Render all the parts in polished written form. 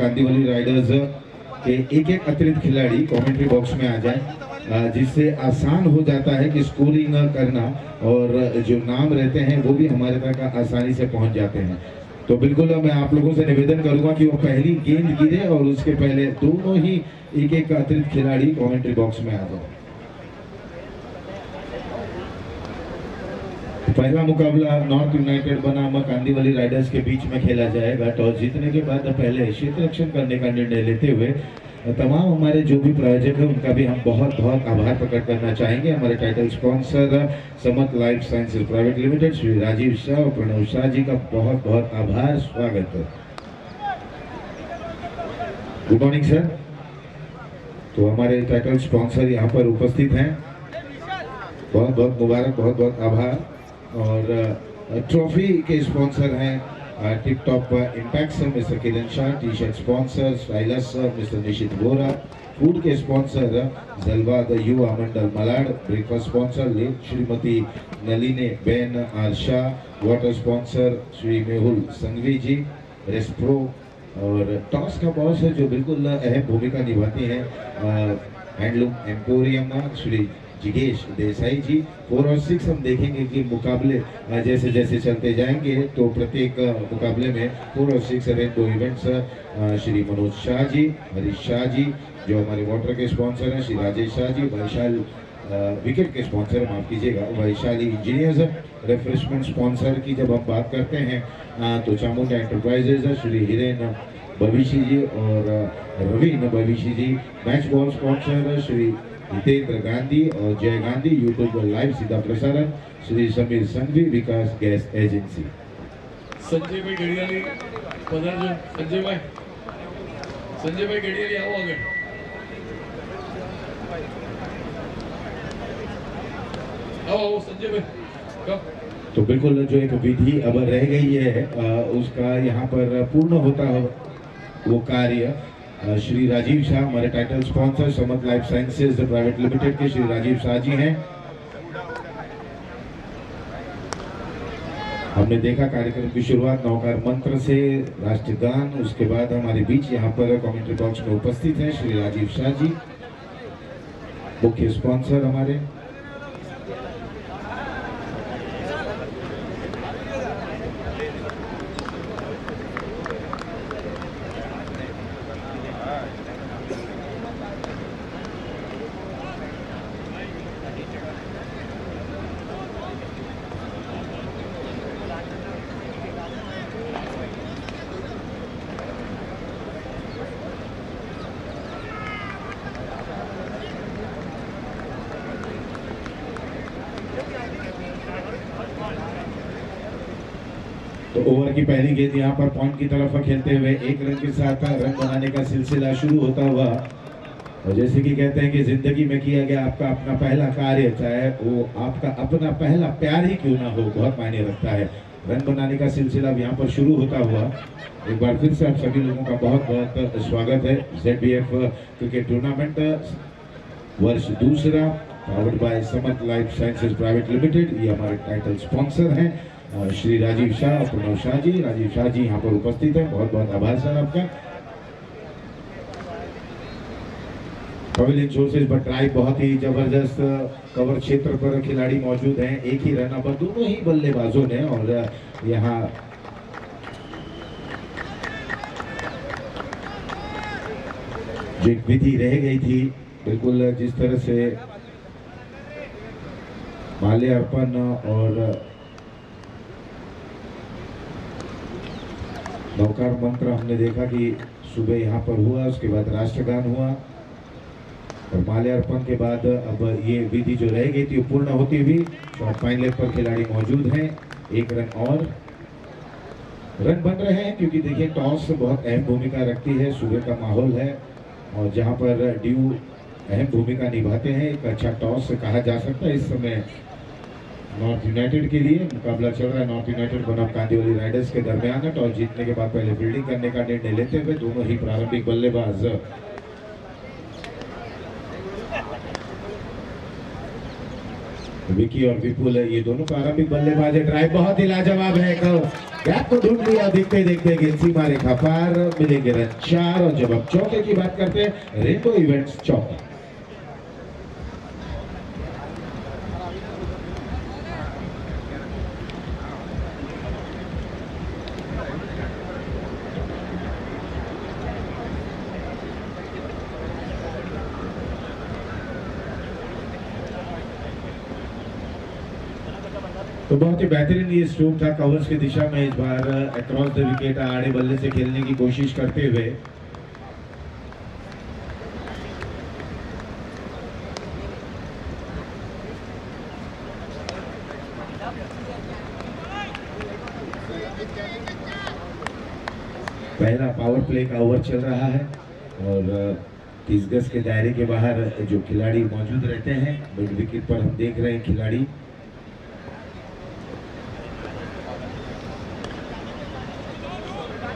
Kandivali Riders के एक एक अतिरिक्त खिलाड़ी कमेंट्री बॉक्स में आ जाए, जिससे आसान हो जाता है कि स्कोरिंग करना, और जो नाम रहते हैं वो भी हमारे तक आसानी से पहुंच जाते हैं। तो बिल्कुल मैं आप लोगों से निवेदन करूंगा कि वो पहली गेंद गिरे और उसके पहले दोनों ही एक एक अतिरिक्त खिलाड़ी कमेंट्री बॉक्स में आ जाए। पहला मुकाबला नॉर्थ यूनाइटेड बनाम कांदीवली राइडर्स के बीच में खेला जाएगा। टॉस जीतने के बाद पहले क्षेत्र रक्षण करने का निर्णय लेते हुए तमाम हमारे जो भी प्रायोजक हैं उनका भी हम बहुत बहुत आभार प्रकट करना चाहेंगे। हमारे title sponsor Samat life sciences private limited Shri Rajiv Shah और प्रणव शाह जी का बहुत बहुत आभार, स्वागत है। Good morning sir. तो हमारे टाइटल स्पॉन्सर यहाँ पर उपस्थित हैं, बहुत बहुत मुबारक, बहुत बहुत आभार। और ट्रॉफी के स्पॉन्सर हैं Tip Top Impact mister Kiran Shah, T shirt sponsor Stylus mister Nishit Bora, food के sponsor Jalwa the Yuva Mandal Malad, breakfast sponsor Shrimati Nalini Ben R Shah, water sponsor Shri Mehul Sanghvi ji, रेस्प्रो और टॉस का बॉस है जो बिल्कुल अहम भूमिका निभाती हैं हैंडलूम एम्पोरियम श्री जिगेश देसाई जी। 4 और 6 हम देखेंगे कि मुकाबले जैसे जैसे चलते जाएंगे तो प्रत्येक मुकाबले में 4 और 6 रेनबो इवेंट्स श्री मनोज शाह जी, हरीश शाह जी जो हमारे वाटर के स्पॉन्सर हैं, श्री राजेश शाह जी, वैशाल विकेट के स्पॉन्सर माफ कीजिएगा वैशाली इंजीनियर्स। रिफ्रेशमेंट स्पॉन्सर की जब हम बात करते हैं तो चामुंडा एंटरप्राइजेज श्री हिरेन भविशी जी और Raveen Bhavishi ji. Match ball sponsor Shri Hitendra Gandhi और जय गांधी। यूट्यूब पर लाइव सीधा प्रसारण श्री समीर संघवी, विकास गैस एजेंसी। संजय भाई घड़ियाली पधारजो। संजय भाई घड़ियाली आओ आगे। आओ संजय भाई। तो बिल्कुल जो एक विधि अब रह गई है उसका यहाँ पर पूर्ण होता है वो कार्य। श्री राजीव शाह हमारे title sponsor Samat life sciences private limited के श्री राजीव शाह जी हैं। हमने देखा कार्यक्रम की शुरुआत नौकार मंत्र से, राष्ट्रगान, उसके बाद हमारे बीच यहाँ पर कमेंट्री बॉक्स में उपस्थित हैं श्री राजीव शाह जी, मुख्य स्पॉन्सर हमारे। तो ओवर की पहली गेंद यहाँ पर पॉइंट की तरफ खेलते हुए 1 रन के साथ रन बनाने का सिलसिला शुरू होता हुआ। और जैसे कि कहते हैं कि जिंदगी में किया गया आपका अपना पहला कार्य, चाहे वो आपका अपना पहला प्यार ही क्यों ना हो, बहुत मायने रखता है। रन बनाने का सिलसिला यहाँ पर शुरू होता हुआ। एक बार फिर से आप सभी लोगों का बहुत बहुत स्वागत है। ZBF क्रिकेट टूर्नामेंट वर्ष 2, पावर्ड बाय समत लाइफ साइंसेज प्राइवेट लिमिटेड। ये हमारे टाइटल स्पॉन्सर हैं श्री राजीव शाह और प्रणव शाह जी। राजीव शाह जी यहाँ पर उपस्थित हैं, बहुत बहुत आभार सर आपका। पवेलियन सोर्सेज पर ट्राई बहुत ही जबरदस्त कवर क्षेत्र पर खिलाड़ी मौजूद हैं, एक ही रन पर दोनों ही बल्लेबाजों ने। और यहाँ जो एक विधि रह गई थी, बिल्कुल जिस तरह से माल्यार्पण और नौकार मंत्र हमने देखा कि सुबह यहाँ पर हुआ, उसके बाद राष्ट्रगान हुआ और माल्यार्पण के बाद अब ये विधि जो रह गई थी वो पूर्ण होती हुई। शॉर्ट फाइन लेग पर खिलाड़ी मौजूद हैं, 1 रन और रन बन रहे हैं क्योंकि देखिए टॉस बहुत अहम भूमिका रखती है, सुबह का माहौल है और जहाँ पर ड्यू अहम भूमिका निभाते हैं। एक अच्छा टॉस कहा जा सकता है। इस समय नॉर्थ यूनाइटेड के लिए मुकाबला चल रहा है, नॉर्थ यूनाइटेड बनाम कांदीवली राइडर्स के दरमियान। टॉस जीतने के बाद पहले फील्डिंग करने का निर्णय लेते हुए दोनों ही प्रारंभिक बल्लेबाज विकी और विपुल है, ये दोनों प्रारंभिक बल्लेबाज है। ड्राइव बहुत ही लाजवाब है, गैप को ढूंढ लिया, देखते देखते गेंद सीमा रेखा पार, मिलेंगे रन 4। और जब हम चौके की बात करते हैं, रेनबो इवेंट्स चौका। तो बहुत ही बेहतरीन ये स्ट्रोक था कवर्स की दिशा में, इस बार अक्रॉस द विकेट आड़े बल्ले से खेलने की कोशिश करते हुए। पहला पावर प्ले का ओवर चल रहा है और 30 गज के दायरे के बाहर जो खिलाड़ी मौजूद रहते हैं, मिड विकेट पर हम देख रहे हैं खिलाड़ी।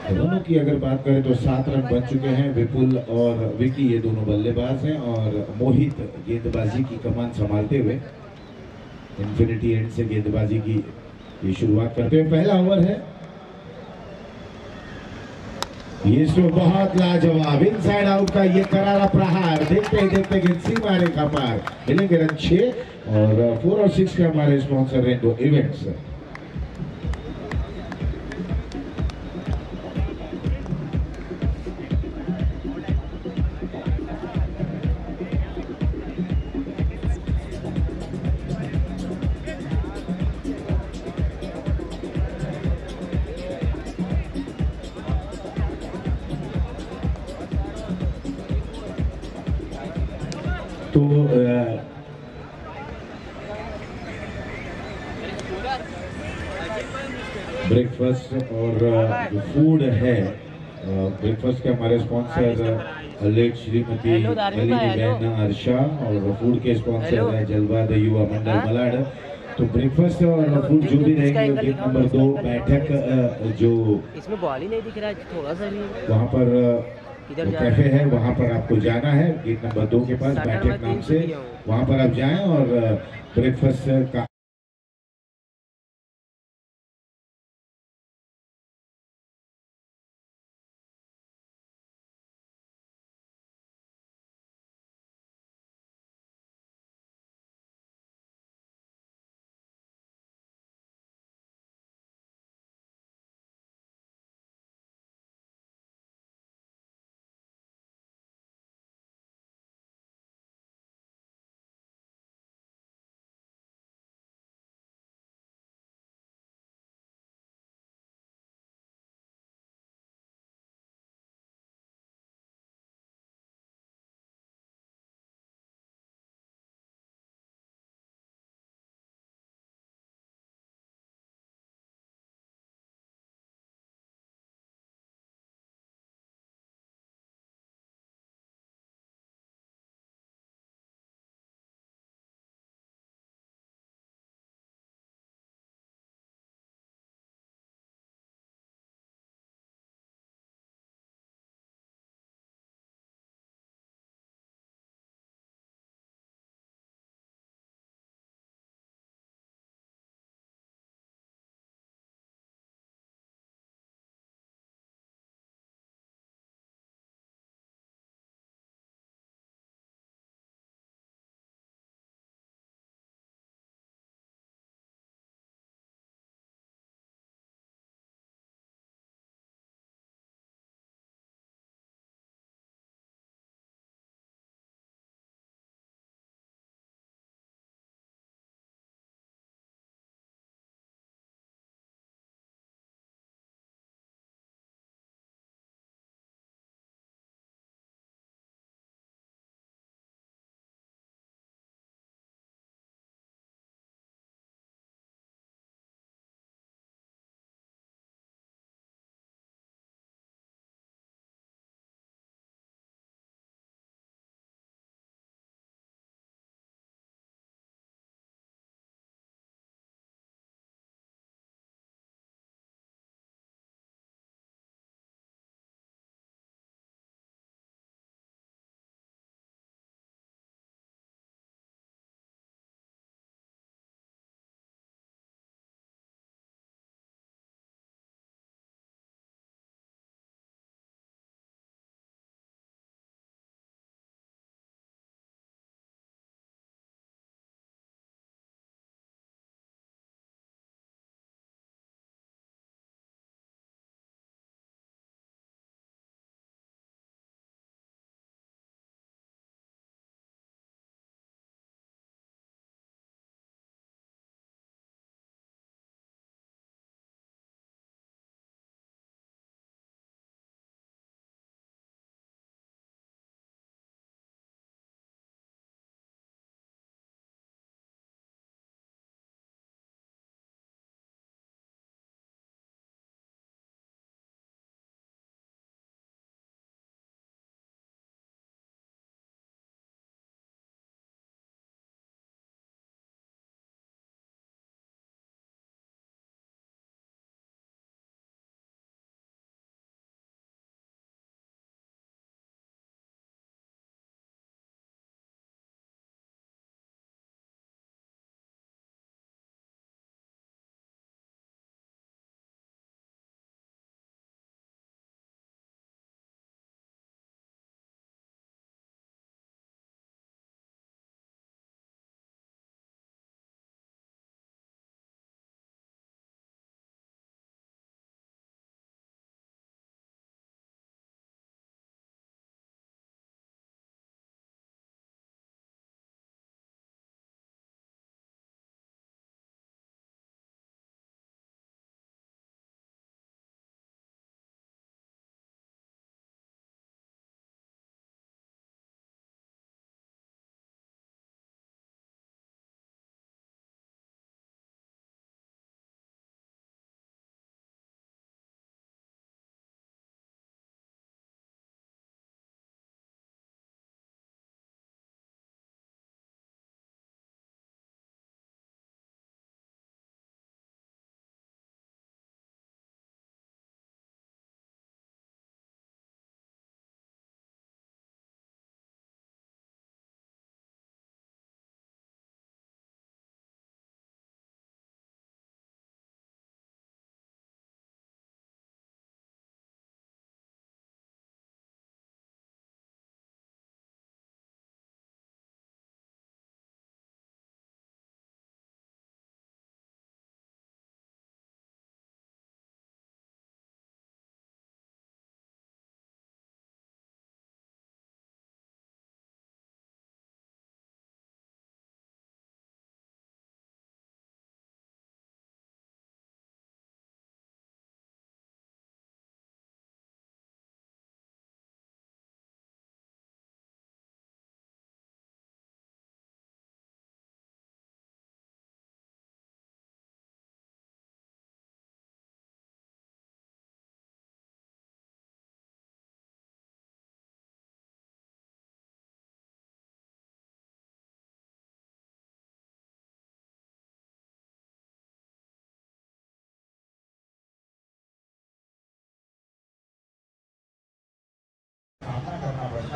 दोनों की अगर बात करें तो 7 रन बन चुके हैं। विपुल और विकी ये दोनों बल्लेबाज हैं और मोहित गेंदबाजी की कमान संभालते हुए इन्फिनिटी एंड से गेंदबाजी की ये शुरुआत करते हुए। पहला ओवर है, ये स्ट्रोक बहुत लाजवाब, इनसाइड आउट का ये करारा प्रहार, देखते ही देखते गेंद सीमा रेखा पार, मिलेंगे रन 6। और 4 और 6 के हमारे स्पॉन्सर रेनबो इवेंट्स। तो ब्रेकफास्ट और जो फूड है, ब्रेकफास्ट के हमारे स्पॉन्सर लेट श्रीमती नलिनी बहन अर्षा, और फूड के स्पॉन्सर है जलवा द युवा मंडल मलाड। तो ब्रेकफास्ट और फूड जो भी रहेंगे, गेट नंबर 2 बैठक जो इसमें बॉल ही नहीं दिख रहा है थोड़ा सा भी। वहाँ पर किधर जा कैफे है, वहाँ पर आपको जाना है, गेट नंबर 2 के पास बैठक नाम से, वहाँ पर आप जाएं और ब्रेकफास्ट का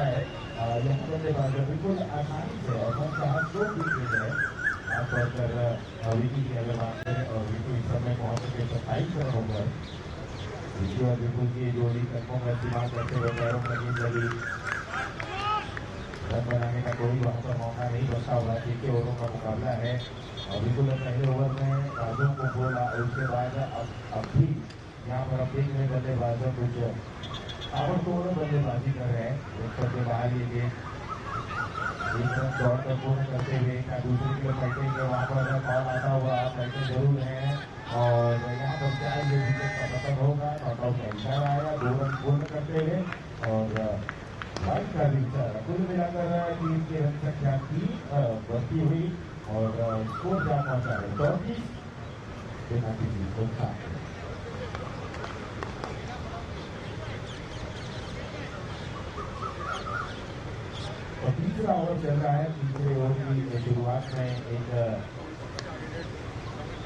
आता है यहाँ बल्लेबाज बिल्कुल आसानी से और मन का हाथ दो विकेट है खासतौर पर विकी की अगर बात करें और विकी इस समय पहुंच चुके 27 रनों पर विकी और विपुल की जोड़ी कदमों का इस्तेमाल करते हुए पैरों में गेंद लगी रन बनाने का कोई वहाँ पर मौका नहीं बचा हुआ। 6 ओवरों का मुकाबला है और बिल्कुल पहले ओवर में बाजों को बोला और उसके बाद अब भी यहाँ पर अब देख रहे बल्लेबाजों कुछ ताबड़तोड़ बल्लेबाजी कर रहे हैं ऊपर के बाहर ये गेंद एक रन दौड़ कर पूर्ण करते हुए एक दूसरे के लिए बैठेंगे वहाँ पर बॉल आता हुआ बैठे जरूर हैं और यहाँ पर क्या ये विकेट का पतन होगा नॉकआउट का इशारा आया 2 रन पूर्ण करते हुए और बाइक का भी इशारा कुल मिलाकर टीम की रन संख्या 3 बढ़ती हुई और स्कोर जा पहुंचा है 34 बिना किसी नुकसान। और तीसरा ओवर चल रहा है तीसरे ओवर की शुरुआत में एक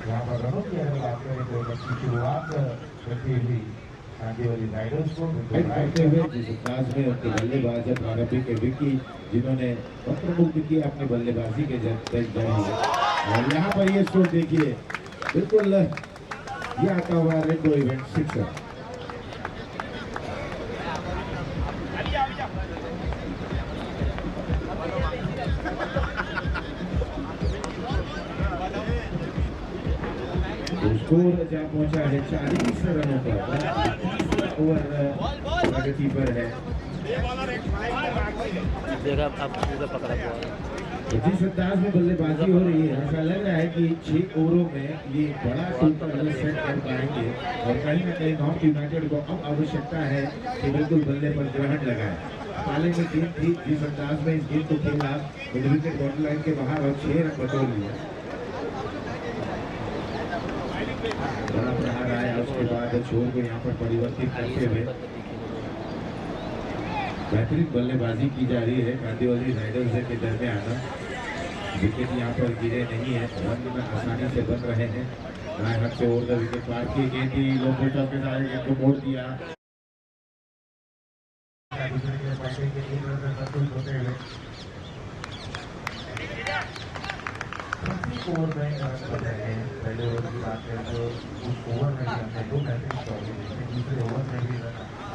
यहाँ पर रनों की अगर बात करें तो अच्छी शुरुआत करती हुई कांदीवली राइडर्स को करते हुए जिस अंदाज में उनके बल्लेबाज प्रारंभिक विकी जिन्होंने मंत्रमुग्ध किया अपनी बल्लेबाजी के जरिए और यहाँ पर ये स्कोर देखिए बिल्कुल ये आता हुआ रेड इवेंट 6 स्कोर जहाँ पहुंचा है 40 रनों पर ओवर प्रगति पर है। देखा अब पूरा पकड़ा हुआ तो जिस अंदाज में बल्लेबाजी हो रही है ऐसा लग रहा है कि 6 ओवरों में ये बड़ा टोटल सेट कर पाएंगे और कहीं ना कहीं नॉर्थ यूनाइटेड को अब आवश्यकता है कि बिल्कुल बल्ले पर ग्रहण लगाए। पाले में गेंद थी जिस अंदाज में इस गेंद को खेला मिड विकेट बॉर्डर लाइन के बाहर और 6 रन बटोर लिया। बड़ा प्रहार आया उसके बाद छोर को यहाँ पर परिवर्तित करते हुए बेहतरीन बल्लेबाजी की जा रही है कांदीवली राइडर्स के दरमियान। विकेट यहाँ पर गिरे नहीं है रन में आसानी से बन रहे हैं। दाएं हाथ से ओवर द विकेट पार की गेंद थी लो फुट ऑफ के साथ गेंद को मोड़ दिया। ओवर में पहले ओवर की बात करें तो उस ओवर में भी हमने 2 मैचेस दौड़े दूसरे ओवर में भी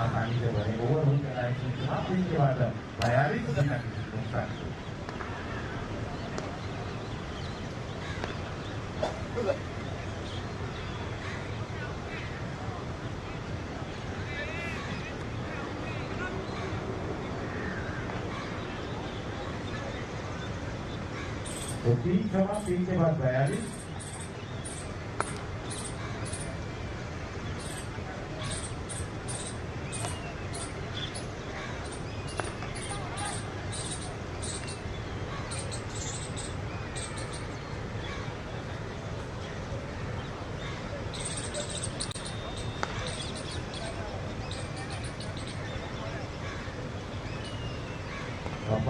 आसानी से बने ओवर हो चला है इसके बाद 42 बिना किसी नुकसान तो 3 जमा 3 के बाद 42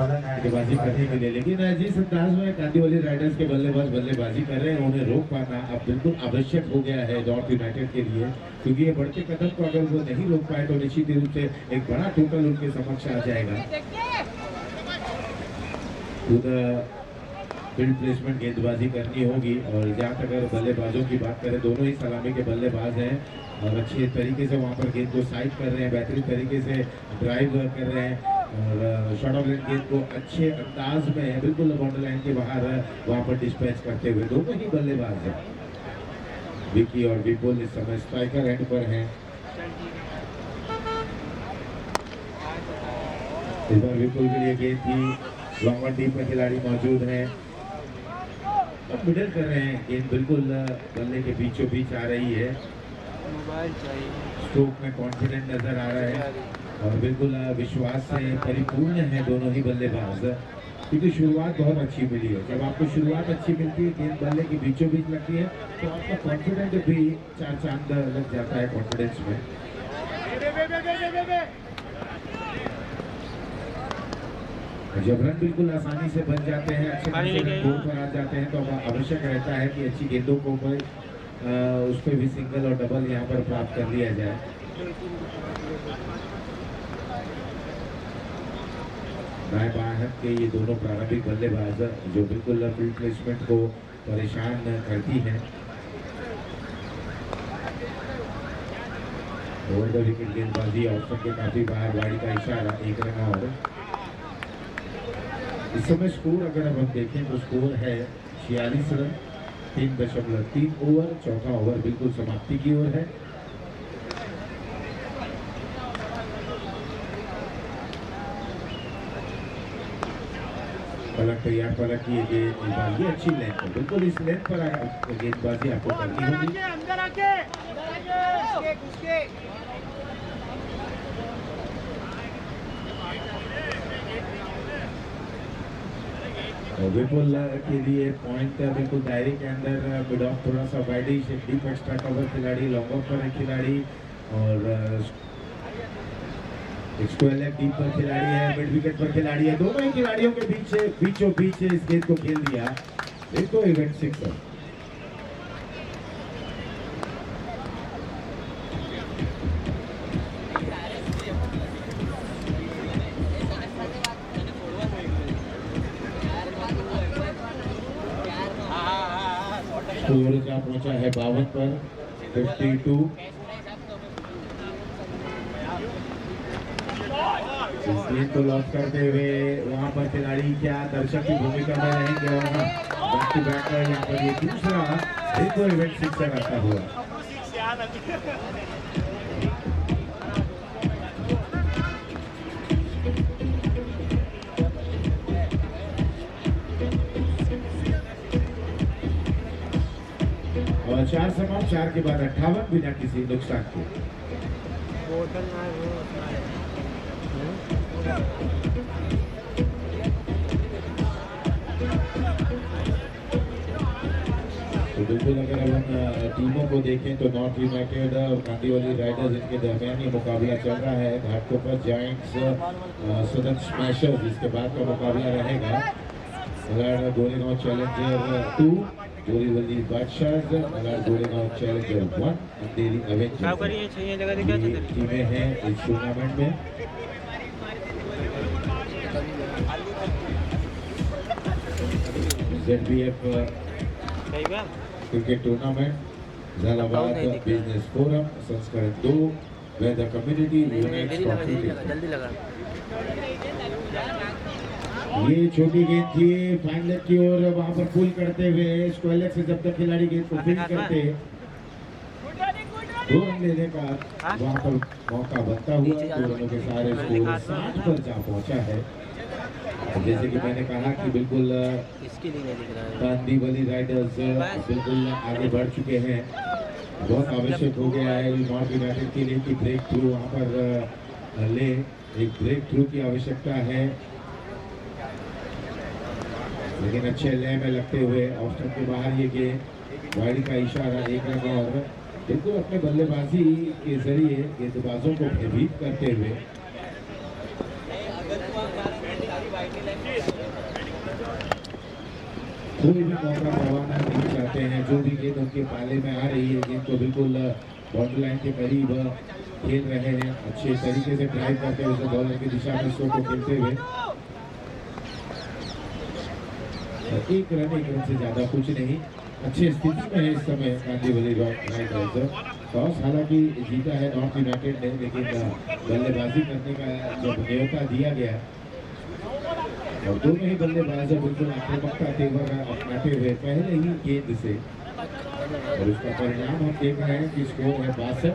बल्लेबाजी करने के लिए लेकिन जिस अंदाज में कांदीवली राइडर्स के बल्लेबाज बल्लेबाजी कर रहे हैं उन्हें रोक पाना अब बिल्कुल आवश्यक हो गया है नॉर्थ यूनाइटेड के लिए क्योंकि ये बढ़ते कदम को अगर वो नहीं रोक पाए तो निश्चित रूप से एक बड़ा टोटल उनके समक्ष आ जाएगा। फील्ड प्लेसमेंट गेंदबाजी करनी होगी और जहाँ तक अगर बल्लेबाजों की बात करें दोनों ही सलामी के बल्लेबाज हैं और अच्छे तरीके से वहाँ पर गेंद को साइड कर रहे हैं बेहतरीन तरीके से ड्राइव कर रहे हैं और शॉर्ट ऑफ रेंज गेंद को अच्छे अंदाज में बिल्कुल बॉर्डर लाइन के बाहर वहाँ पर डिस्पैच करते हुए दोनों ही बल्लेबाज हैं। विकी और विपुल इस समय स्ट्राइकर एंड पर हैं। इस बार विपुल के लिए गेंद थी लॉन्ग टीम में खिलाड़ी मौजूद हैं अब मिडल कर रहे हैं गेंद बिल्कुल बल्ले के बीचों बीच आ रही है। स्ट्रोक में कॉन्फिडेंट नजर आ रहा है और बिल्कुल विश्वास से परिपूर्ण है दोनों ही बल्लेबाज क्योंकि शुरुआत बहुत अच्छी मिली है। जब आपको शुरुआत अच्छी मिलती है गेंद बल्ले के बीचों बीच लगती है तो आपका कॉन्फिडेंट भी 4 चांद लग जाता है कॉन्फिडेंस में। जब रन बिल्कुल आसानी से बन जाते हैं अच्छे बोर्ड पर आ जाते हैं तो आवश्यक रहता है कि अच्छी गेंदों को उस पर भी सिंगल और डबल यहाँ पर प्राप्त कर लिया जाए। दाएं बाएं हाथ के ये दोनों प्रारंभिक बल्लेबाज जो बिल्कुल फील्ड प्लेसमेंट को परेशान करती हैं। ओवर द विकेट गेंदबाजी ऑप्शन के काफी बाहर, वाइड का इशारा, 1 रन और। इस समय स्कोर अगर अब हम देखें तो स्कोर है 46 रन 3.3 ओवर। चौथा ओवर बिल्कुल समाप्ति की ओर है। पलक तैयार, पलक की गेंदबाजी अच्छी लेंथ पर, बिल्कुल इस लेंथ पर गेंदबाजी आपको करनी होगी। विपुल के लिए पॉइंट बिल्कुल दायरे के अंदर, मिड ऑफ थोड़ा सा वाइडिश, डीप एक्स्ट्रा कवर खिलाड़ी, लॉन्ग ऑफ पर एक खिलाड़ी और स्क्वायर लेग डीप पर खिलाड़ी है, मिड विकेट पर खिलाड़ी है। दोनों ही खिलाड़ियों के बीचों बीच इस गेंद को खेल दिया। देखो इवेंट 6 रन। स्कोर का पहुंचा है 52 पर 52। इस गेंद को लॉस करते हुए वहां पर खिलाड़ी क्या दर्शक की भूमिका में रहेंगे और बैक टू बैक यहाँ पर ये दूसरा देखो इवेंट 6 रन आता हुआ। और 4 समाप्त, 4 के बाद 58 बिना किसी नुकसान के। तो बिल्कुल अगर हम टीमों को देखें तो नॉर्थ यूनाइटेड और कांदीवली राइडर्स, इनके दरमियान ये मुकाबला चल रहा है। घाटकोपर जायंट्स सदन स्मैशर्स इसके बाद का मुकाबला रहेगा। मलाड गोरेगांव चैलेंजर 2, बोरीवली बादशाह, मलाड गोरेगांव चैलेंजर 1, अंधेरी अवेंजर्स टीमें हैं इस टूर्नामेंट में। ZBF cricket tournament Jhalawar business forum संस्करण 2 where the community unites जल्दी लगा। ये छोटी गेंद थी फाइन लेग की ओर, वहां पर पुल करते हुए स्क्वायर लेग से जब तक खिलाड़ी गेंद को फील्ड करते 2 रन लेने का वहां पर मौका बनता हुआ 2 रनों के सारे स्कोर 60 पर जा पहुंचा है। जैसे कि मैंने कहा कि बिल्कुल इसके लिए नहीं दिख रहा है। कांदीवली राइडर्स बिल्कुल आगे बढ़ चुके हैं। बहुत आवश्यक हो गया है नॉर्थ यूनाइटेड के लिए कि ब्रेक थ्रू वहाँ पर ले, एक ब्रेक थ्रू की आवश्यकता है। लेकिन अच्छे लय में लगते हुए ऑफ स्टंप के बाहर ये गेंद, वाइड का इशारा, 1 रन और। बिल्कुल अपने बल्लेबाजी के जरिए गेंदबाजों को भयभीत करते हुए कोई भी मौका गंवाना नहीं चाहते हैं। जो भी गेंद उनके पाले में आ रही है, गेंद को बिल्कुल बाउंड्री लाइन के करीब खेल रहे हैं, अच्छे तरीके से ड्राइव करते हुए बॉलर की दिशा में शो को खेलते हुए। 1 रन से ज्यादा कुछ नहीं, अच्छी स्थिति में है इस समय कांदीवली राइडर्स। टॉस हालांकि जीता है नॉर्थ यूनाइटेड ने, लेकिन बल्लेबाजी करने का जब न्योता दिया गया और दोनों ही बल्लेबाज बिल्कुल आक्रामकता तेवर अपनाते हुए पहले ही गेंद से, और उसका परिणाम हम देख रहे हैं कि स्कोर है 62।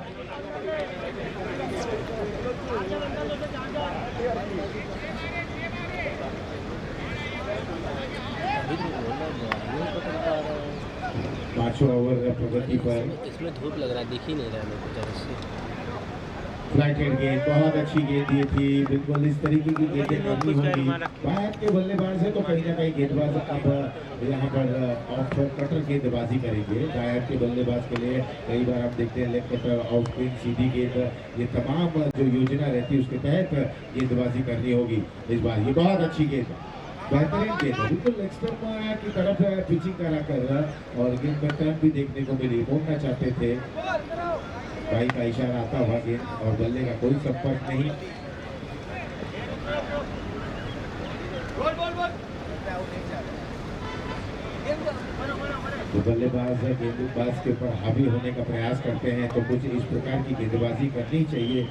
पांचवा ओवर प्रगति पर इसमें धूप लग रहा है, दिख ही नहीं रहा है मेरे को तरफ से। फ्लाइटेड गेंद, बहुत अच्छी गेंद दी थी। बिल्कुल इस तरीके की गेंदें करनी होगी। बाहर के बल्लेबाज है तो कहीं ना कहीं गेंदबाज अब यहाँ पर ऑफ कटर गेंदबाजी करेंगे। दाएं के बल्लेबाज के लिए कई बार आप देखते हैं लेग कटर, ऑफ स्पिन, सीधी गेंद, ये तमाम जो योजना रहती है उसके तहत गेंदबाजी करनी होगी इस बार। ये बहुत अच्छी गेंद, बेहतरीन गेंद, बिल्कुल लेग स्टंप की तरफ पिचिंग करा कर और गेंद में टर्न भी देखने को मिली। मोड़ना चाहते थे, भाई का इशारा आता हुआ गेंद और बल्ले का कोई संपर्क नहीं। तो बल्लेबाज गेंदबाज के ऊपर हावी होने का प्रयास करते हैं, तो कुछ इस प्रकार की गेंदबाजी करनी चाहिए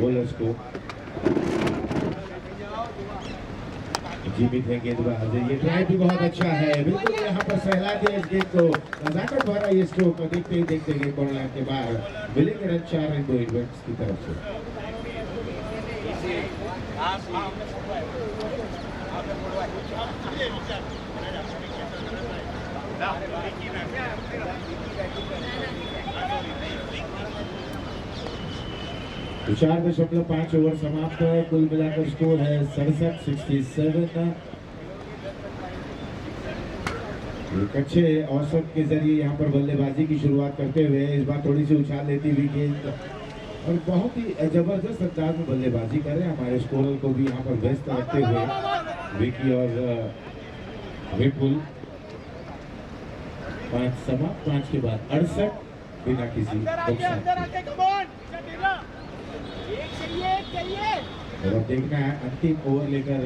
बॉलर्स को। जीवित है गेंदबाज, ये ड्राइव भी बहुत अच्छा है, बिल्कुल यहाँ पर सहला दिया इस गेंद को। नजाकत भरा ये स्ट्रोक देखते ही देखते गेंद बॉल लाइन के बाहर मिलेंगे रन 4 रन 2 इवेंट्स की तरफ से। तो 4.5 ओवर समाप्त, कुल मिलाकर स्कोर है 67। एक अच्छे औसत के जरिए यहाँ पर बल्लेबाजी की शुरुआत करते हुए इस बार थोड़ी सी उछाल लेती हुई गेंद और बहुत ही जबरदस्त अंदाज में बल्लेबाजी कर रहे हैं हमारे स्कोरर को भी यहाँ पर व्यस्त रखते हुए विकी और विपुल। 5 के बाद 68 बिना किसी नुकसान। और अब देखना है अंतिम ओवर लेकर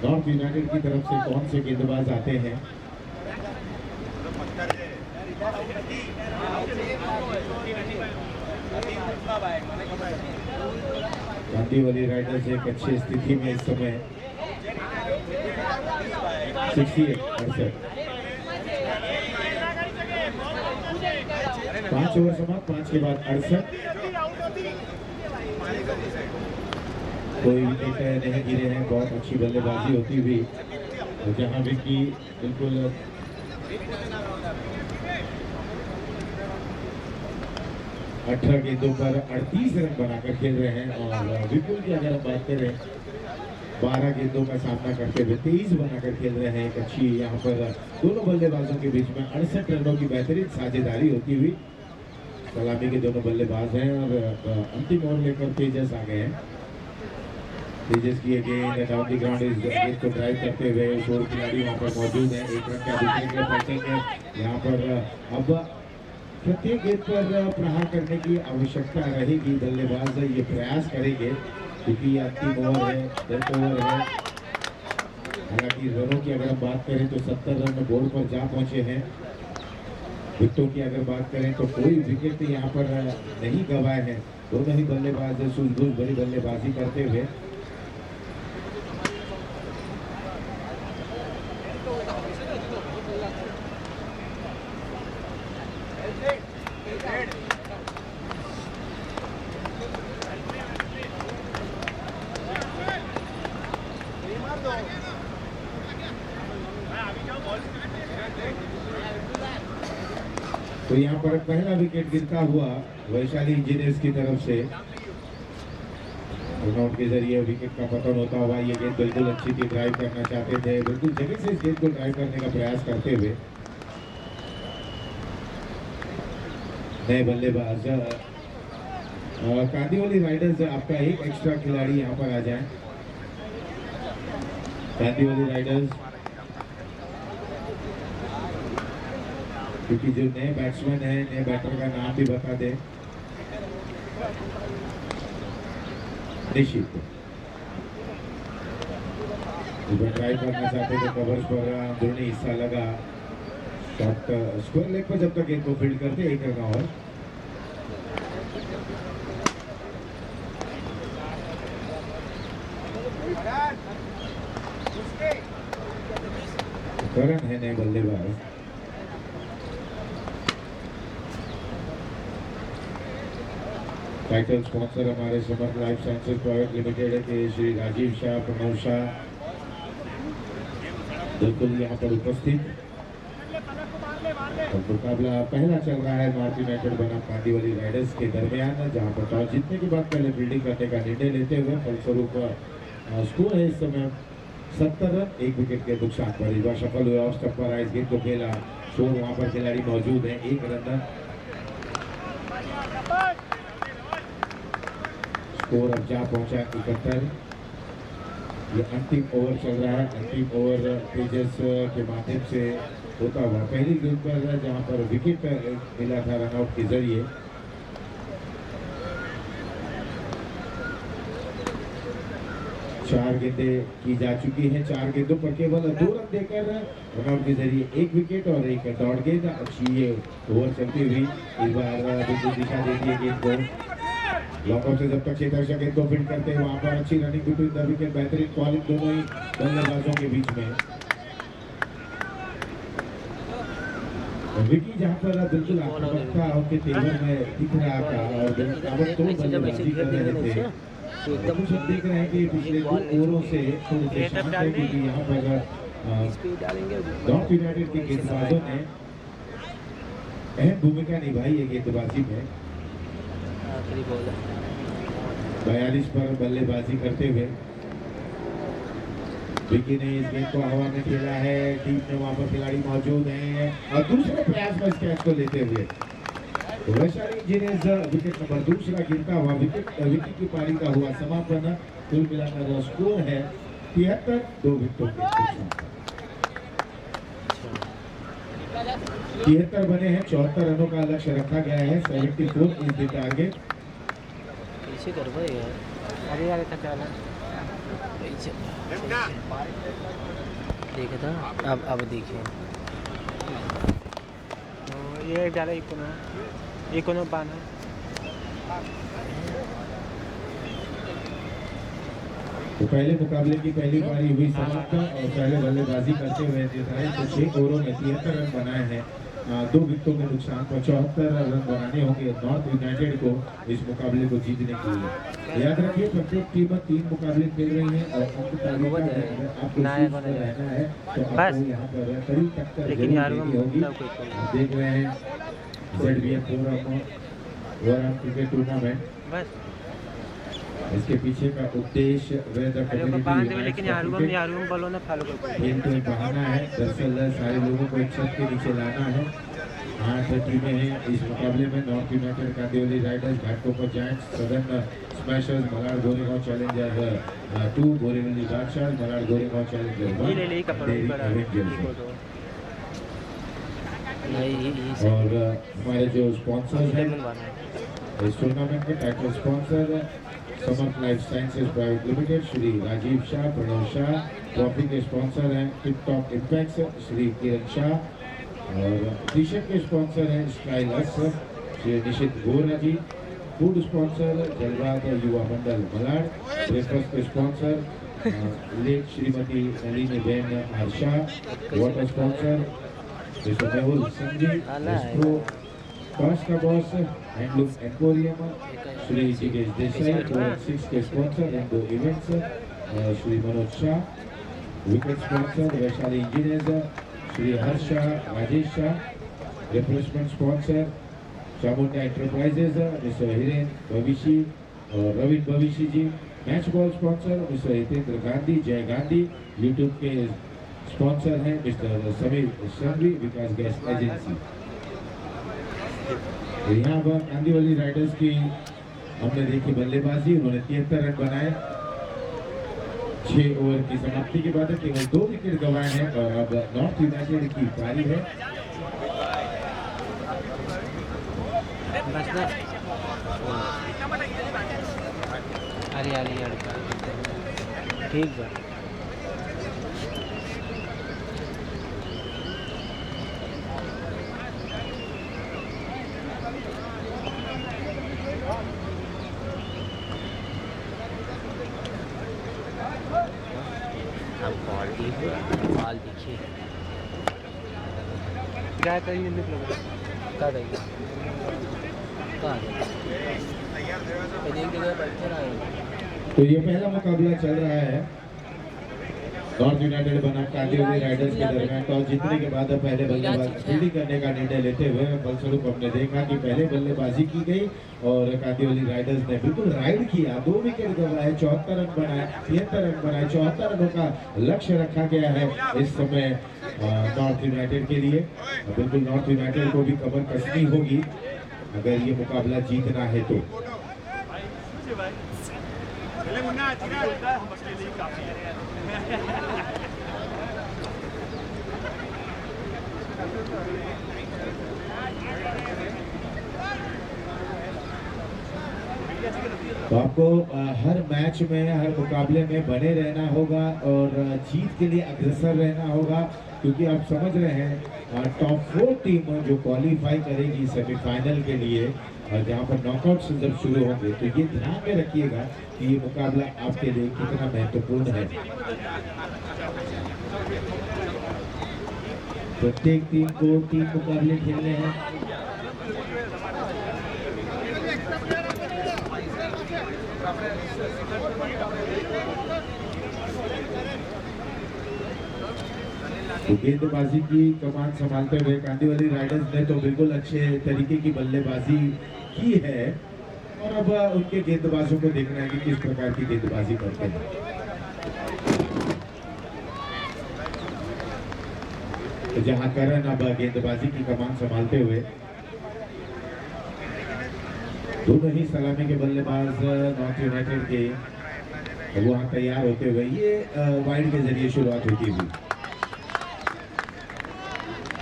नॉर्थ यूनाइटेड की तरफ से कौन से गेंदबाज आते हैं। गांधीवाली राइडर्स एक अच्छी स्थिति में इस समय 68। 5 ओवर समाप्त, 5 के बाद 68। कोई विकेट नहीं गिरे हैं, बहुत अच्छी बल्लेबाजी होती हुई, जहां विकी बिल्कुल 18 गेंदों पर 38 रन बनाकर खेल रहे हैं। और विपुल की अगर हम बात करें 12 गेंदों का सामना करते हुए 23 बनाकर खेल रहे हैं। एक अच्छी यहाँ पर दोनों बल्लेबाजों के बीच में 68 रनों की बेहतरीन साझेदारी होती हुई। सलामी के दोनों बल्लेबाज हैं और अंतिम ओवर लेकर तेजस आ गए हैं। तेजस की गेंद डाउन द ग्राउंड, इस गेंद को ड्राइव करते हुए 4 खिलाड़ी वहाँ पर मौजूद हैं। एक रन का दूसरे के पहुंचेंगे यहाँ पर। अब प्रत्येक गेंद पर प्रहार करने की आवश्यकता रहेगी, बल्लेबाज ये प्रयास करेंगे क्योंकि ये अंतिम ओवर है, 10 ओवर है। हालांकि रनों की अगर हम बात करें तो 70 रन बोर्ड पर जा पहुंचे हैं। विकेटों की अगर बात करें तो कोई विकेट यहाँ पर नहीं गंवाए हैं, दोनों ही बल्लेबाज सूझबूझ भरी बल्लेबाजी करते हुए। तो यहाँ पर पहला विकेट गिरता हुआ वैशाली इंजीनियर्स की तरफ से रनआउट के जरिए विकेट का पतन होता हुआ। ये गेंद बिल्कुल अच्छी थी, ड्राइव करना चाहते थे, बिल्कुल जगह से इस गेंद को ड्राइव करने का प्रयास करते हुए नए बल्लेबाज कांदीवली राइडर्स। आपका एक एक्स्ट्रा खिलाड़ी यहाँ पर आ जाए। कांदीवली राइडर्स क्योंकि जो नए बैट्समैन है, नए बैटर का नाम भी बता दें। निश्चित ड्राइव करना चाहते थे, कवर्स पर अंदरूनी हिस्सा लगा। शॉट स्क्वायर लेग पर जब तक गेंद को फील्ड करते 1 रन और। करण है नए बल्लेबाज। टाइटल स्पॉन्सर हमारे समर्थ लाइफ साइंसेज प्राइवेट लिमिटेड के श्री राजीव शाह, प्रणव शाह बिल्कुल यहाँ पर उपस्थित। और मुकाबला पहला चल रहा है नॉर्थ यूनाइटेड बनाम कांदीवली राइडर्स के दरमियान, जहाँ पर टॉस जीतने के बाद पहले फील्डिंग करने का निर्णय लेते हुए फलस्वरूप स्कोर है इस समय 70 रन, 1 विकेट के नुकसान पर। इस बार सफल हुआ, ऑफ स्टंप पर इस गेंद को खेला, 4 वहाँ पर खिलाड़ी मौजूद है, 1 रन। स्कोर अब जा पहुंचा 71। ये अंतिम ओवर चल रहा है। अंतिम ओवर तेजस के माध्यम से होता हुआ पहली गेंद पर जहां पर विकेट मिला था रनआउट के जरिए। 4 गेंदें की जा चुकी हैं। 4 गेंदों पर केवल 2 रन देकर रनआउट के जरिए 1 विकेट और 1 डॉट गेंद। अच्छी ये ओवर चलती हुई इस बार बिल्कुल दिशा देती है गेंद को। लॉन्ग ऑफ से जब तक चेतर शाह गेंद को फील्ड करते हैं वहां पर अच्छी रनिंग बिटवीन द विकेट, बेहतरीन बॉलिंग दोनों ही बल्लेबाजों के बीच में। विकी जहाँ पर बिल्कुल आक्रामकता उनके तेवर में दिख रहा था और ताबड़तोड़ बल्लेबाजी कर रहे थे। एकदम सब देख रहे हैं कि पिछले 2 ओवरों से थोड़े से शांत है, क्योंकि यहाँ पर नॉर्थ यूनाइटेड के गेंदबाजों ने अहम भूमिका निभाई है गेंदबाजी में। 42 पर बल्लेबाजी करते हुए विकी ने इस गेंद को हवा में खेला है। टीम में वहां पर खिलाड़ी मौजूद हैं और दूसरे प्रयास में इस कैच को लेते हुए वैशाली इंजीनियर्स विकेट नंबर दूसरा गिरता हुआ विकी की पारी का हुआ समापन। कुल मिलाकर स्कोर है 73, 2 विकेटों के नुकसान। 73 बने हैं, 74 रनों का लक्ष्य रखा गया है। 74 इज द टारगेट। पीछे कर भाई यार, अरे यार ऐसा क्या देखा था। अब देखिए ये डाला इकोनो पाना। तो पहले मुकाबले की पहली पारी हुई समाप्त और पहले बल्लेबाजी करते हुए 6 ओवरों में 73 रन बनाए हैं। 2 विकेटों के नुकसान पर 74 रन बनाने होंगे नॉर्थ यूनाइटेड को इस मुकाबले को जीतने के लिए। याद रखिए प्रत्येक टीम 3 मुकाबले खेल रही है और आपको तारीख आपको रहना है तो आपको यहाँ पर कड़ी टक्कर लेकिन यार होगी। आप देख रहे हैं ZBF ओवरऑल क्रिकेट टूर्नामेंट। बस इसके पीछे का उद्देश्य लेकिन यार बोलो ना फॉलो कर खेल को एक बहाना है। दरअसल सारे लोगों को एक छत के नीचे लाना है। 8 टीमें हैं इस मुकाबले में। North United, Kandivali Riders, Ghatkopar Giants, Southern Smashers, Malad Goregaon Challenger 2, Borivali Badshah, Malad Goregaon Challenger 1, Dairy Avengers. और हमारे जो स्पॉन्सर्स हैं इस टूर्नामेंट के title sponsor Samarth Life sciences private limited Shri Rajiv Shah, Pranav Shah. Trophy के स्पॉन्सर हैं Tip Top Impacts Shri Kiran Shah और टी शर्ट के स्पॉन्सर हैं Stylus Shri Nishit Gora ji. Food sponsor Jalwa Yuva Mandal Malad. Breakfast के sponsor late Shrimati Nalini ben Arshah. Water sponsor mister Mehul Sanghi. Boss का बॉस हैंडलूम एक्वेरियम श्री जिगेश देसाई। 4-6 के sponsor indo events Shri Manoj Shah. Wicket sponsor Vaishali engineers Shri Harsh Shah, Rajesh Shah. Replacement sponsor Chamunda enterprises mister Hiren Bhavishi और Ravin Bhavishi ji. Match ball sponsor mister Hitendra Gandhi, Jay Gandhi. YouTube के sponsor हैं mister Sameer Sanghvi, Vikas gas agency. यहाँ पर Kandivali Riders की हमने देखी बल्लेबाजी। उन्होंने 73 रन बनाए। 6 ओवर की समाप्ति के बाद केवल 2 विकेट गंवाए हैं और अब नॉर्थ यूनाइटेड की पारी है। अरे ठीक बा। बाल देखिए क्या चाहिए लुक लग रहा कहाँ रहेगा कहाँ एक जगह बैठे रहा है। तो ये पहला मुकाबला चल रहा है नॉर्थ यूनाइटेड बनाम कांदिवली राइडर्स के दरमियान। टॉस जीतने के बाद पहले बल्लेबाज फील्डिंग करने का निर्णय लेते हुए फलस्वरूप हमने देखा कि पहले बल्लेबाजी की गई और कांदिवली राइडर्स ने बिल्कुल राइड किया। 2 विकेट गंवाए, 74 रन बनाए, 73 रन बनाए। 74 रनों का लक्ष्य रखा गया है इस समय नॉर्थ यूनाइटेड के लिए। बिल्कुल नॉर्थ यूनाइटेड को भी कमर कसनी होगी अगर ये मुकाबला जीतना है तो। तो आपको हर मैच में, हर मुकाबले में बने रहना होगा और जीत के लिए अग्रसर रहना होगा, क्योंकि आप समझ रहे हैं टॉप 4 टीम जो क्वालिफाई करेगी सेमीफाइनल के लिए, जहां पर नॉकआउट्स जब शुरू होंगे, तो ये ध्यान में रखिएगा कि ये मुकाबला आपके लिए कितना महत्वपूर्ण है। प्रत्येक टीम को 3 मुकाबले खेलने हैं। तो गेंदबाजी की कमान संभालते हुए कांदीवली राइडर्स ने तो बिल्कुल अच्छे तरीके की बल्लेबाजी की है, और अब उनके गेंदबाजों को देखना है कि किस प्रकार की गेंदबाजी करते हैं। तो जहां करण अब गेंदबाजी की कमान संभालते हुए, दोनों ही सलामी के बल्लेबाज नॉर्थ यूनाइटेड के वहां तैयार होते हुए, ये वाइड के जरिए शुरुआत होती हुई।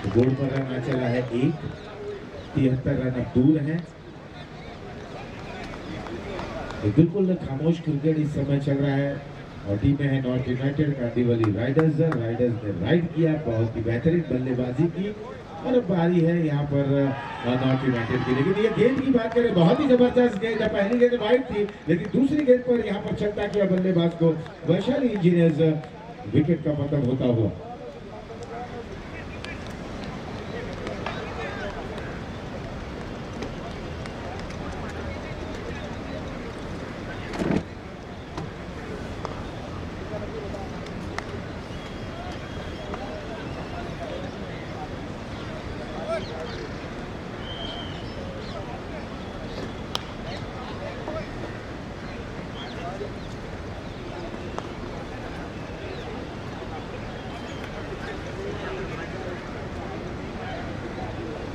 तो बोर्ड पर रन आ चला है 1, 73 रन अब दूर है। बिल्कुल खामोश क्रिकेट इस समय चल रहा है, और टीम में है north United, Kandivali Riders. Riders ने राइड किया, बहुत ही बेहतरीन बल्लेबाजी की, और अब बारी है यहाँ पर नॉर्थ यूनाइटेड की। लेकिन ये गेंद की बात करें, बहुत ही जबरदस्त गेंद है। पहली गेंद वाइड थी, लेकिन दूसरी गेंद पर यहाँ पर चलता किया बल्लेबाज को वैशाली इंजीनियर्स विकेट का पतन होता हुआ।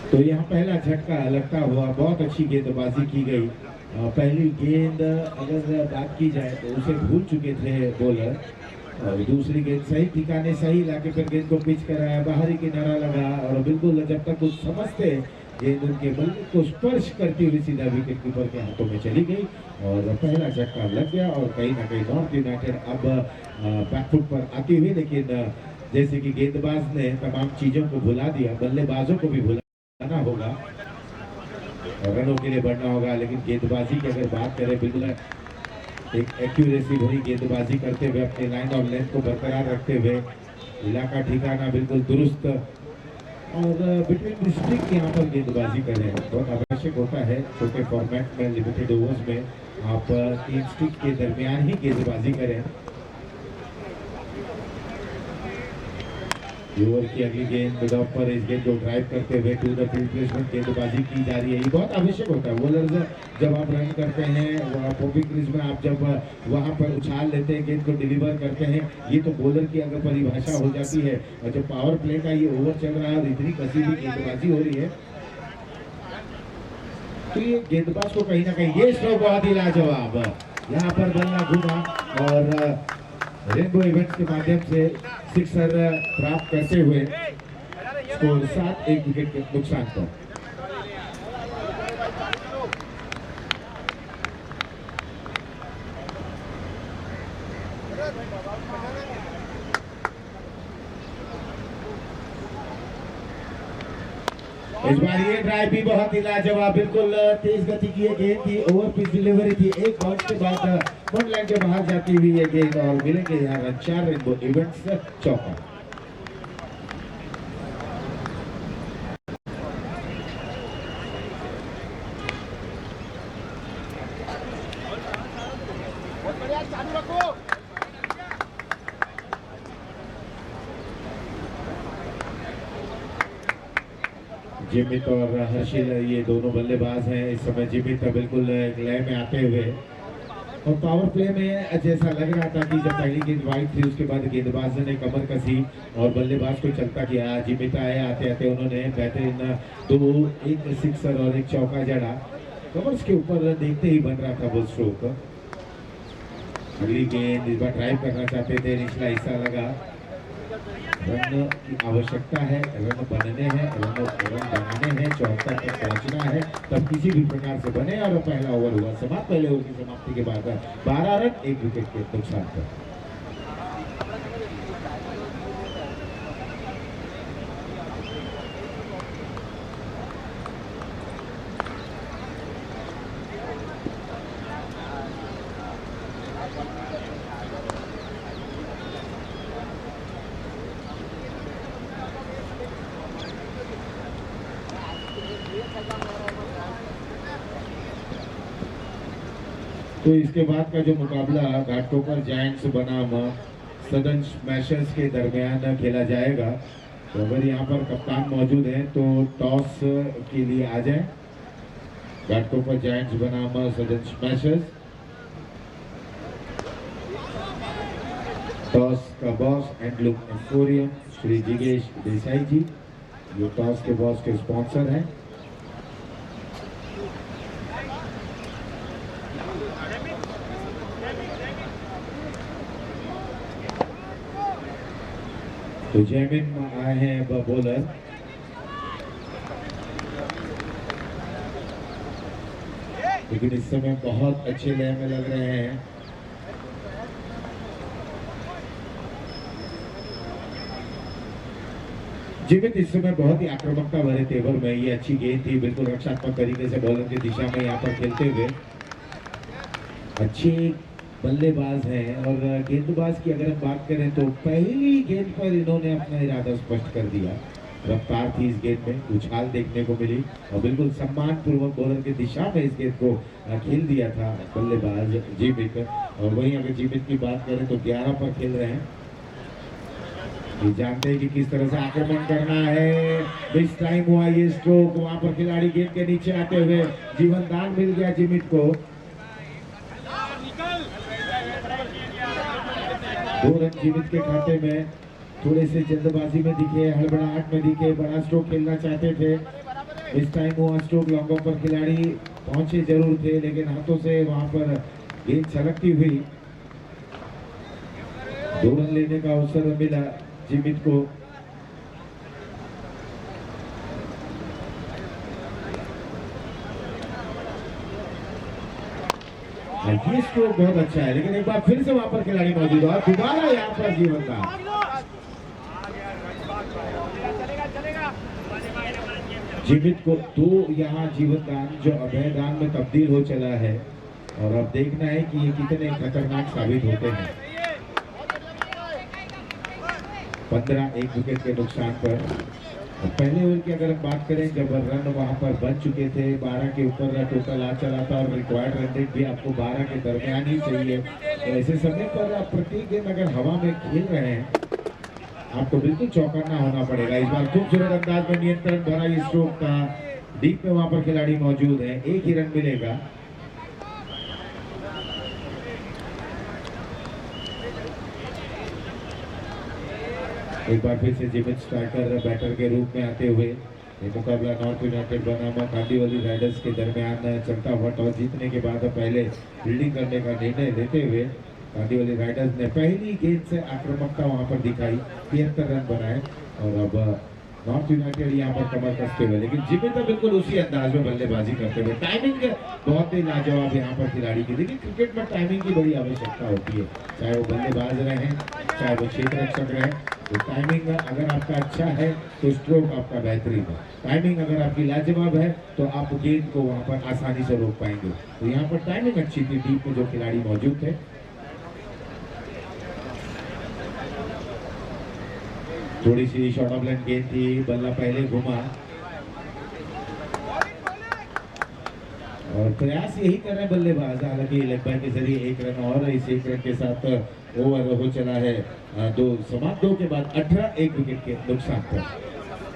तो यहाँ पहला झटका लगता हुआ, बहुत अच्छी गेंदबाजी की गई। पहली गेंद अगर बात की जाए तो उसे भूल चुके थे बॉलर, और दूसरी गेंद सही ठिकाने, सही इलाके पर गेंद को पिच कराया, बाहरी किनारा लगा, और बिल्कुल जब तक कुछ समझते गेंद उनके बल्ले को स्पर्श करती हुई सीधा विकेट कीपर के हाथों में चली गई, और पहला झटका लग गया। और कहीं ना कहीं नॉर्थ यूनाइटेड अब बैकफुट पर आती हुई, लेकिन जैसे कि गेंदबाज ने तमाम चीजों को भुला दिया, बल्लेबाजों को भी भुलाना होगा, रनों के लिए बढ़ना होगा। लेकिन गेंदबाजी की अगर बात करें, बिल्कुल एक एक्यूरेसी भरी गेंदबाजी करते हुए, अपने लाइन ऑफ लेंथ को बरकरार रखते हुए, इलाका ठिकाना बिल्कुल दुरुस्त, और बिटवीन डिस्ट्रिक्ट यहाँ पर गेंदबाजी करें। बहुत आवश्यक होता है छोटे फॉर्मेट में, लिमिटेड ओवर्स में आप 3 स्टिक के दरमियान ही गेंदबाजी करें। ओवर की अगली गेंद मिड ऑफ पर, इस गेंद को ड्राइव करते हुए टू द फील्ड प्लेसमेंट गेंदबाजी की जा रही है। ये बहुत आवश्यक होता है। बॉलर्स जब आप रन करते हैं, पॉपिंग क्रीज में आप जब वहां पर उछाल लेते हैं, गेंद को डिलीवर करते हैं, ये तो बॉलर की अगर परिभाषा हो जाती है। और जब पावर प्ले का ये ओवर चल रहा है और इतनी कसी हुई गेंदबाजी हो रही है, तो ये गेंदबाज को कहीं ना कहीं ये स्ट्रोक बहुत ही लाजवाब, यहाँ पर बल्ला घुमा, और रेनबो इवेंट्स के माध्यम से सिक्सर प्राप्त करते हुए स्कोर 7-1 विकेट के नुकसान पर। इस बार ये ड्राइव भी बहुत ही लाजवाब, बिल्कुल तेज गति की ये गेंद थी, ओवर पिच डिलीवरी थी, एक बॉल के बाद बॉल लाइन के बाहर जाती हुई ये गेंद, और मिलेंगे यहाँ रन 4 रेनबो इवेंट्स चौका। जिमित और हर्षिल ये दोनों बल्लेबाज हैं इस समय। जिमित बिल्कुल एक लय में आते हुए, और पावर प्ले में जैसा लग रहा था कि जब पहली गेंद वाइड थी, उसके बाद गेंदबाज ने कमर कसी और बल्लेबाज को चलता किया। जिमित आए, आते आते उन्होंने बेहतरीन 2, एक सिक्सर और एक चौका जड़ा। कमर्स के ऊपर देखते ही बन रहा था वो स्ट्रोक। अगली गेंद इस बार ड्राइव करना चाहते थे, निचला हिस्सा लगा, रन की आवश्यकता है, रन बनने हैं, रन बनाने हैं, 74 तक पहुंचना है, तब किसी भी प्रकार से बने। और पहला ओवर हुआ समाप्त। पहले ओवर की समाप्ति के बाद 12 रन 1 विकेट के नुकसान पर। तो इसके बाद का जो मुकाबला घाटकोपर जायंट्स बनाम सदन स्मैशर्स के दरमियान खेला जाएगा। तो अगर यहाँ पर कप्तान मौजूद हैं तो टॉस के लिए आ जाएं। घाटकोपर जायंट्स बनाम सदन स्मैशर्स। टॉस का बॉस एंडलुम एम्पोरियम श्री जिगेश देसाई जी, जो टॉस के बॉस के स्पॉन्सर हैं। तो जैमिन आए हैं बॉलर। लेकिन इस समय बहुत अच्छे लय में लग रहे हैं। जिमित इस समय बहुत ही आक्रामकता भरे तेवर में, ये अच्छी गेंद थी, बिल्कुल रक्षात्मक तरीके से बॉलर की दिशा में यहाँ पर खेलते हुए। अच्छे बल्लेबाज हैं। और गेंदबाज की अगर हम बात करें तो पहली गेंद पर इन्होंने अपना इरादा स्पष्ट कर दिया। रफ्तार थी इस गेंद में, उछाल देखने को मिली और बिल्कुल सम्मान पूर्वक बॉलर की दिशा में इस गेंद को खेल दिया था बल्लेबाज जीमित। और वहीं अगर जीमित की बात करें तो 11 पर खेल रहे हैं। ये जानते हैं कि किस तरह से आक्रमण करना है। इस टाइम हुआ ये स्ट्रोक, वहां पर खिलाड़ी गेंद के नीचे आते हुए जीवन दान मिल गया जीमित को। 2 रन जीमित के खाते में। थोड़े से जल्दबाजी में दिखे, हड़बड़ाहट में दिखे, बड़ा स्ट्रोक खेलना चाहते थे। इस टाइम हुआ स्ट्रोक, लॉन्गों पर खिलाड़ी पहुंचे जरूर थे लेकिन हाथों से वहां पर गेंद छलकती हुई। 2 रन लेने का अवसर मिला जीमित को। ये स्ट्रोक बहुत अच्छा है लेकिन एक बार फिर से वहां पर खिलाड़ी मौजूद है। दोबारा यहाँ पर जीवन का जीवित को 2 यहाँ जीवन दान जो अभय दान में तब्दील हो चला है। और अब देखना है कि ये कितने खतरनाक साबित होते हैं। 15 1 विकेट के नुकसान पर। पहले ओवर की अगर हम बात करें जब रन वहां पर बन चुके थे, 12 के ऊपर टोटल आ चला था और रिक्वायर्ड रन रेट भी आपको 12 के दरमियान ही चाहिए। तो ऐसे समय पर आप प्रत्येक गेंद अगर हवा में खेल रहे हैं आपको बिल्कुल चौकन्ना होना पड़ेगा। इस बार खूबसूरत अंदाज में नियंत्रण भरा ये स्ट्रोक था। डीप में वहां पर खिलाड़ी मौजूद है, 1 ही रन मिलेगा। एक बार फिर से जीमित स्ट्राइकर बैटर के रूप में आते हुए ये मुकाबला नॉर्थ यूनाइटेड बनाम कांडीवली राइडर्स के दरमियान चलता हुआ। टॉस जीतने के बाद पहले फील्डिंग करने का निर्णय लेते हुए कांडीवली राइडर्स ने पहली गेंद से आक्रामकता वहां पर दिखाई, 73 रन बनाए। और अब नॉर्थ यूनाइटेड यहाँ पर कमर कसते हुए, लेकिन जीमित तो बिल्कुल उसी अंदाज में बल्लेबाजी करते हुए। टाइमिंग बहुत ही लाजवाब यहाँ पर खिलाड़ी की। देखिए क्रिकेट में टाइमिंग की बड़ी आवश्यकता होती है, चाहे वो बल्लेबाज रहे चाहे वो क्षेत्र रक्षक रहे। तो टाइमिंग अगर आपका अच्छा है तो स्ट्रोक आपका बेहतरीन है। टाइमिंग अगर आपकी लाजवाब है तो आप गेंद को वहां पर आसानी से रोक पाएंगे। तो यहाँ पर टाइमिंग अच्छी थी, डीप में जो खिलाड़ी मौजूद थे। थोड़ी सी शॉर्ट ऑफ लाइन गेंद थी, बल्ला पहले घुमा और प्रयास यही कर रहे हैं बल्लेबाज। हालांकि लेग बाय के जरिए 1 रन और इस 1 रन के साथ ओवर हो चला है 2 समाप्त। 2 के बाद 18 1 विकेट के नुकसान पर।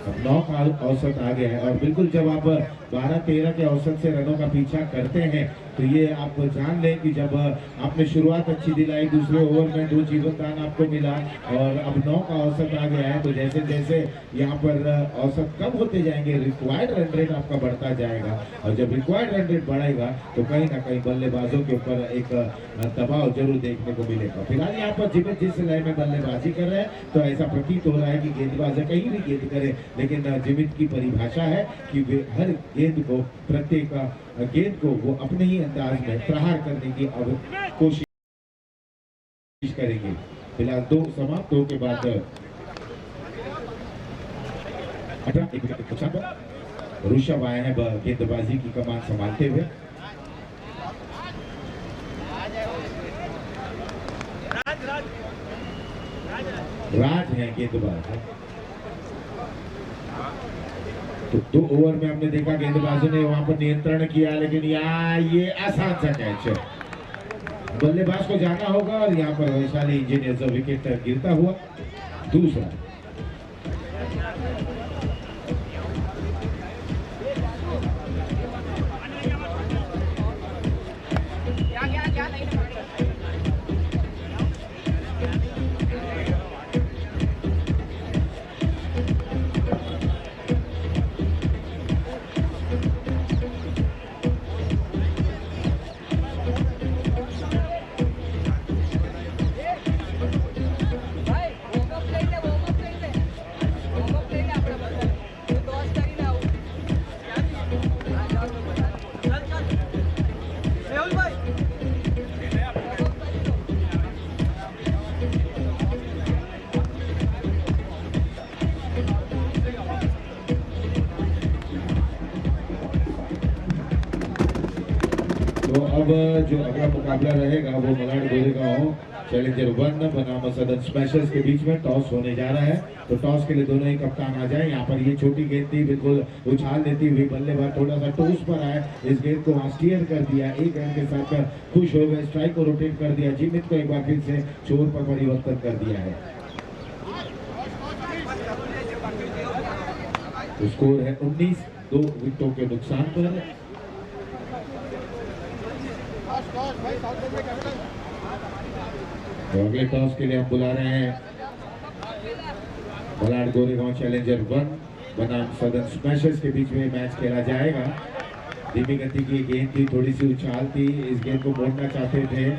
अब 9 का औसत आ गया है और बिल्कुल जब आप 12-13 के औसत से रनों का पीछा करते हैं तो ये आप जान लें कि जब आपने शुरुआत अच्छी दिलाई, दूसरे ओवर में 2 जीवन दान आपको मिला और अब 9 का औसत आ गया है, तो जैसे जैसे यहाँ पर औसत कम होते जाएंगे रिक्वायर्ड रन रेट आपका बढ़ता जाएगा और जब रिक्वायर्ड रन रेट बढ़ेगा तो कहीं ना कहीं बल्लेबाजों के ऊपर एक दबाव जरूर देखने को मिलेगा। फिलहाल यहाँ पर जिमित जिस लय में बल्लेबाजी कर रहे हैं तो ऐसा प्रतीत हो रहा है कि गेंदबाज कहीं भी गेंद करे, लेकिन जिमित की परिभाषा है कि वे हर गेंद को प्रत्येक गेंद को वो अपने ही अंदाज में प्रहार करने की अब कोशिश करेंगे। फिलहाल 2 समाप्त 2 के बाद 18 एक विकेट नुकसान पर ऋषभ आए हैं गेंदबाजी की कमान संभालते हुए। राज है गेंदबाज। तो 2 ओवर में हमने देखा गेंदबाजों ने वहां पर नियंत्रण किया, लेकिन ये आसान सा कैच है, बल्लेबाज को जाना होगा और यहाँ पर वैशाली इंजीनियर्स विकेट गिरता हुआ दूसरा। तो अब जो अगला मुकाबला रहेगा वो मलाड गोरेगांव चैलेंजर 1 बनाम सदन स्मैशर्स के बीच में टॉस होने जा रहा है। तो टॉस के लिए दोनों ही कप्तान आ जाए। यहाँ पर ये छोटी गेंद थी, बिल्कुल उछाल देती हुई बल्लेबाज थोड़ा सा टोस पर आए, इस गेंद को वहाँ स्टीयर कर दिया, 1 रन के साथ खुश हो गए, स्ट्राइक को रोटेट कर दिया, जीमित को एक बार फिर से चोर पर परिवर्तन कर दिया है। तो स्कोर है 19, 2 विकेटों के नुकसान पर। तो अगले टॉस के लिए हम बुला रहे हैं मलाड गोरेगांव चैलेंजर 1 बनाम सदन स्मैशर्स के बीच में मैच खेला जाएगा। धीमी गति की गेंद थी, थोड़ी सी उछाल थी, इस गेंद को मोड़ना चाहते थे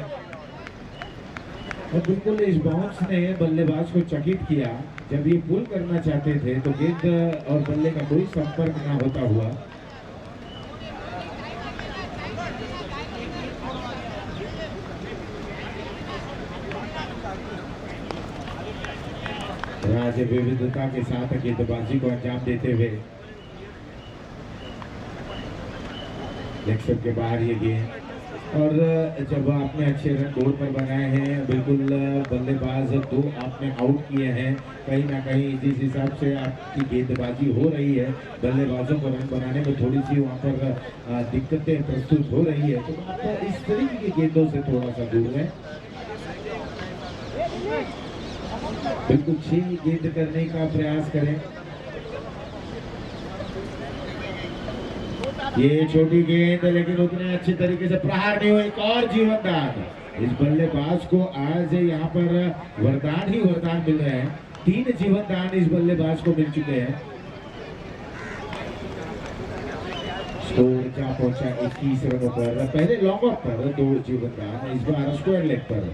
और बिल्कुल इस बाउंस ने बल्लेबाज को चकित किया। जब ये पुल करना चाहते थे तो गेंद और बल्ले का कोई संपर्क ना होता हुआ राज विविधता के साथ गेंदबाजी को अंजाम देते हुए लेग के बाहर ये गेंद। और जब आपने अच्छे रन बोर्ड पर बनाए हैं, बिल्कुल बल्लेबाज 2 आपने आउट किए हैं, कहीं ना कहीं जिस हिसाब से आपकी गेंदबाजी हो रही है, बल्लेबाजों को रन बनाने में थोड़ी सी वहाँ पर दिक्कतें प्रस्तुत हो रही है, तो आप इस तरीके की गेंदों से थोड़ा सा दूर रहें। बिल्कुल 6 गेंद करने का प्रयास करें। ये छोटी गेंद, लेकिन उतने अच्छे तरीके से प्रहार नहीं हुआ। एक और जीवन दान, इस बल्लेबाज को आज यहाँ पर वरदान ही वरदान मिल रहे हैं। 3 जीवन दान इस बल्लेबाज को मिल चुके हैं। स्कोर क्या पहुंचा 21 रनों पर। पहले लॉन्ग ऑफ पर 2 जीवन दान, इस बार स्क्वायर लेग पर।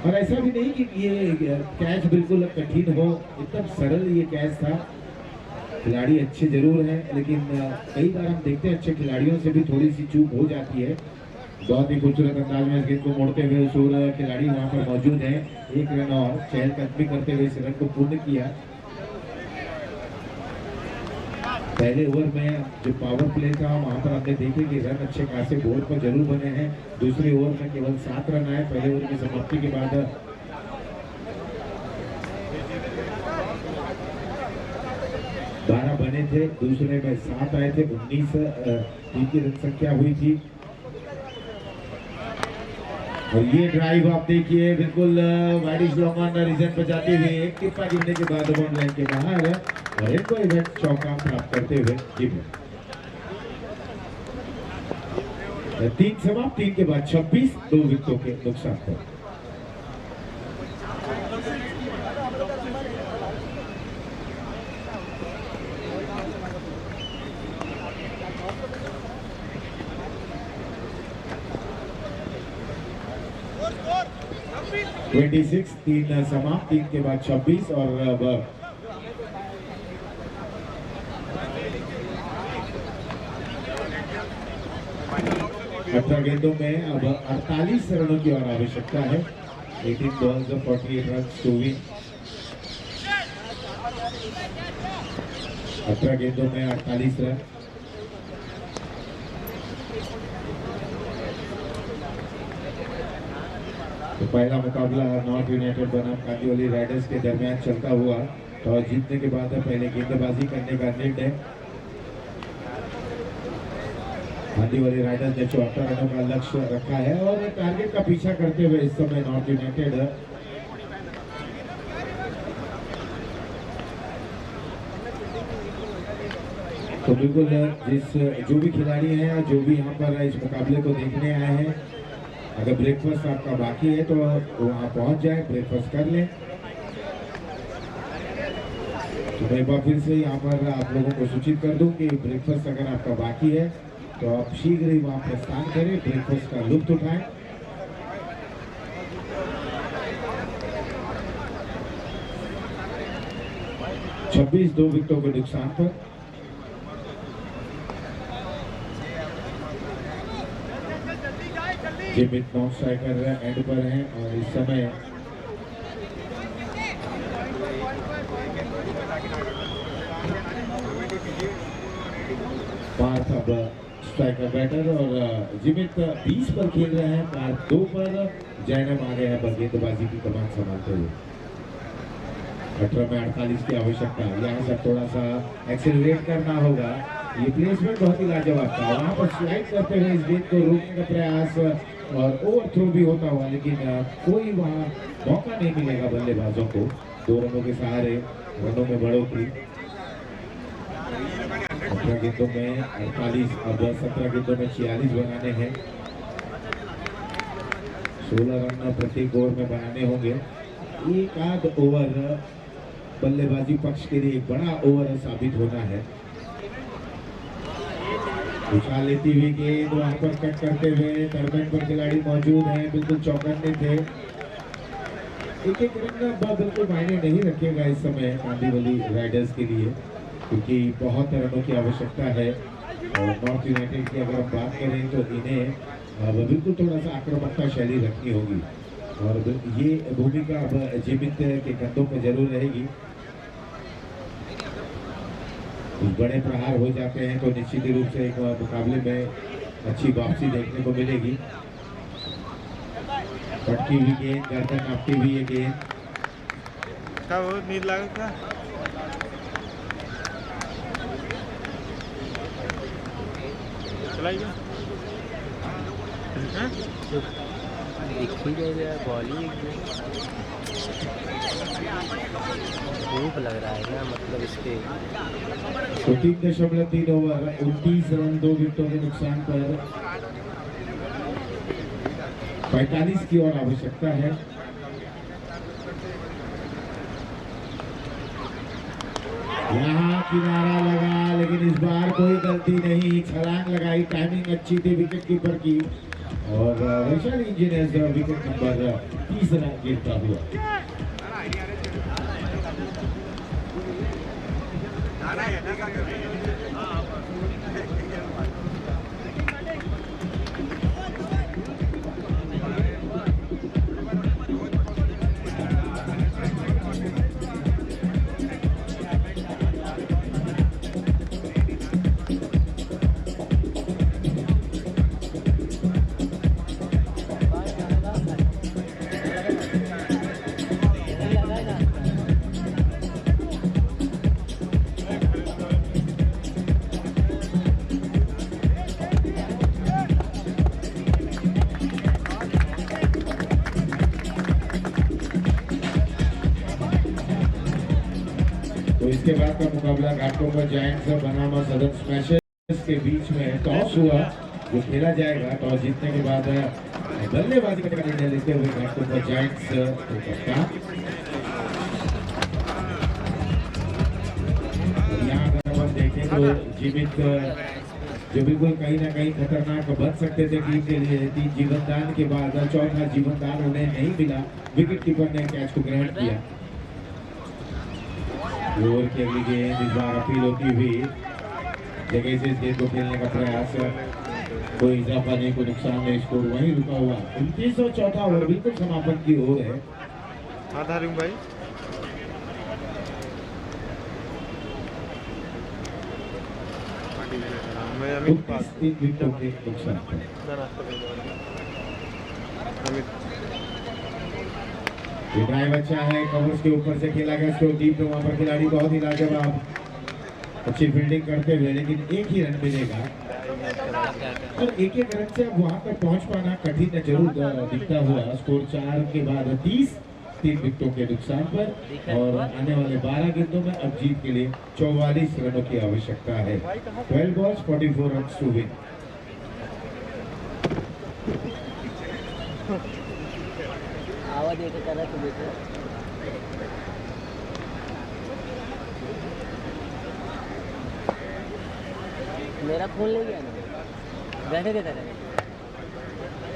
और ऐसा भी नहीं कि ये कैच बिल्कुल कठिन हो, एकदम सरल ये कैच था। खिलाड़ी अच्छे जरूर हैं, लेकिन कई बार हम देखते हैं अच्छे खिलाड़ियों से भी थोड़ी सी चूक हो जाती है। बहुत ही खूबसूरत अंदाज में इस गेंद को मोड़ते हुए सूर्य खिलाड़ी वहां पर मौजूद है। 1 रन और चहलकदमी करते हुए इस रन को पूर्ण किया। पहले ओवर में जो पावर प्ले था वहां पर हमने देखे कि रन अच्छे खासे बोर्ड पर जरूर बने हैं। दूसरे ओवर में केवल 7 रन आए पहले ओवर की समाप्ति के बाद। 12 बने थे, दूसरे में 7 आए थे, 19 टीम की रन संख्या हुई थी। और ये ड्राइव आप देखिए बिल्कुल वाइडिश लॉन्ग ऑन रीजन पर जाते हुए एक टिप्पा गिरने के बाद बाउंड लाइन के बाहर और एक को इवेंट चौका प्राप्त करते हुए जिमित। 3 समाप्त, 3 के बाद 26, 2 विकेटों के नुकसान पर। (26) 3 समाप्त, 3 के बाद 26 और अब 18 गेंदों में अब 48 रनों की और आवश्यकता है। 18 balls of 48 runs to win। 18 गेंदों में 48 रन। तो पहला मुकाबला नॉर्थ यूनाइटेड बनाम कांदीवली राइडर्स के दरमियान चलता हुआ टॉस जीतने के बाद पहले गेंदबाजी करने का निर्णय कांदीवली राइडर्स ने 74 रनों का लक्ष्य रखा है और टारगेट का पीछा करते हुए इस समय नॉर्थ यूनाइटेड तो बिल्कुल जो भी खिलाड़ी हैं जो भी यहाँ पर इस मुकाबले को देखने आए हैं, अगर ब्रेकफास्ट आपका बाकी है तो वहाँ पहुँच जाए, ब्रेकफास्ट कर लें। तो मैं एक बार फिर से यहाँ पर आप लोगों को सूचित कर दूं कि ब्रेकफास्ट अगर आपका बाकी है तो आप शीघ्र ही वहाँ प्रस्थान करें, ब्रेकफास्ट का लुत्फ उठाएं। छब्बीस 2 विकेटों के नुकसान पर। जिमित नॉन स्ट्राइकर एंड पर हैं और इस समय पार्थ अब स्ट्राइकर बैटर और जिमित 20 पर खेल रहे हैं, पार्थ 2 पर। जैनब आ गए हैं गेंदबाजी की कमान संभालते हुए। 18 में 48 की आवश्यकता, यहाँ से थोड़ा सा एक्सेलरेट करना होगा। ये प्लेसमेंट बहुत ही लाजवाब था, वहाँ पर स्लाइड करते हुए इस गेंद को रोकने का प्रयास और ओवर थ्रो भी होता हुआ, लेकिन कोई वहाँ मौका नहीं मिलेगा बल्लेबाजों को। 2 रनों के सहारे रनों में बढ़ोतरी। 18 गेंदों में 48, अब 17 गेंदों में 46 बनाने हैं। 16 रन प्रत्येक ओवर में बनाने होंगे। एक आध ओवर बल्लेबाजी पक्ष के लिए एक बड़ा ओवर साबित होना है। उछाल लेती हुई गेंद वहां पर कट करते हुए टर्मेंट पर खिलाड़ी मौजूद हैं, बिल्कुल चौकन्ने थे। एक रन बिल्कुल मायने नहीं रखेगा इस समय कांदीवली राइडर्स के लिए, क्योंकि बहुत रनों की आवश्यकता है। और नॉर्थ यूनाइटेड की अगर हम बात करें तो इन्हें बिल्कुल थोड़ा सा आक्रामकता शैली रखनी होगी और ये भूमिका अब जिमित के कंधों पर जरूर रहेगी। बड़े प्रहार हो जाते हैं तो निश्चित रूप से एक मुकाबले में अच्छी वापसी देखने को मिलेगी। पटकी हुई गेंद, गर्दन नापती हुई ये गेंद। नींद लगा था। दिख ही नहीं रहा, बॉलिंग धूप लग रहा है क्या, मतलब इसके। तो 3.3 ओवर, 29 रन 2 विकेटों के नुकसान पर 45 की और आवश्यकता है। यहाँ किनारा लगा, लेकिन इस बार कोई गलती नहीं, छलांग लगाई, टाइमिंग अच्छी थी विकेट कीपर की और वैशाली इंजीनियर्स विकेट नंबर 30 गिरता हुआ। तो इसके बाद का मुकाबला घाटकोपर जायंट्स बनामा सदन स्मैशर्स के बीच में टॉस हुआ जो खेला जाएगा। टॉस जीतने के बाद बल्लेबाजी करने का निर्णय लेते हुए घाटकोपर जायंट्स को कप्तान। यहाँ अगर हम देखें तो जीवित जो बिल्कुल कहीं ना कहीं खतरनाक बन सकते थे टीम के लिए, 3 जीवनदान के बाद चौथा जीवनदान उन्हें नहीं मिला। विकेट कीपर ने कैच को ग्रहण किया। ओवर की अगली गेंद इस बार अपील होती हुई जगह से इस गेंद को खेलने का प्रयास, कोई इजाफा नहीं, कोई नुकसान नहीं, स्कोर वहीं रुका हुआ। 29 ओवर बिल्कुल समापन की ओर है। भाई विकेटों के नुकसान ये ड्राइव अच्छा है, कवर्स के ऊपर से खेला गया स्ट्रोक डीप में, वहां पर खिलाड़ी बहुत ही लाजवाब अच्छी फील्डिंग करते हुए, लेकिन एक ही रन मिलेगा और एक रन से अब वहां तक पहुंच पाना कठिन जरूर दिखता हुआ। स्कोर 4 के बाद 30, 3 विकेटों के नुकसान पर और आने वाले 12 गेंदों में अब जीत के लिए 44 रनों की आवश्यकता है। 12 बॉल्स 44 रन्स टू विन। आवाज देके करा तो देखो मेरा फोन ले गया ना, बैठे थे तेरे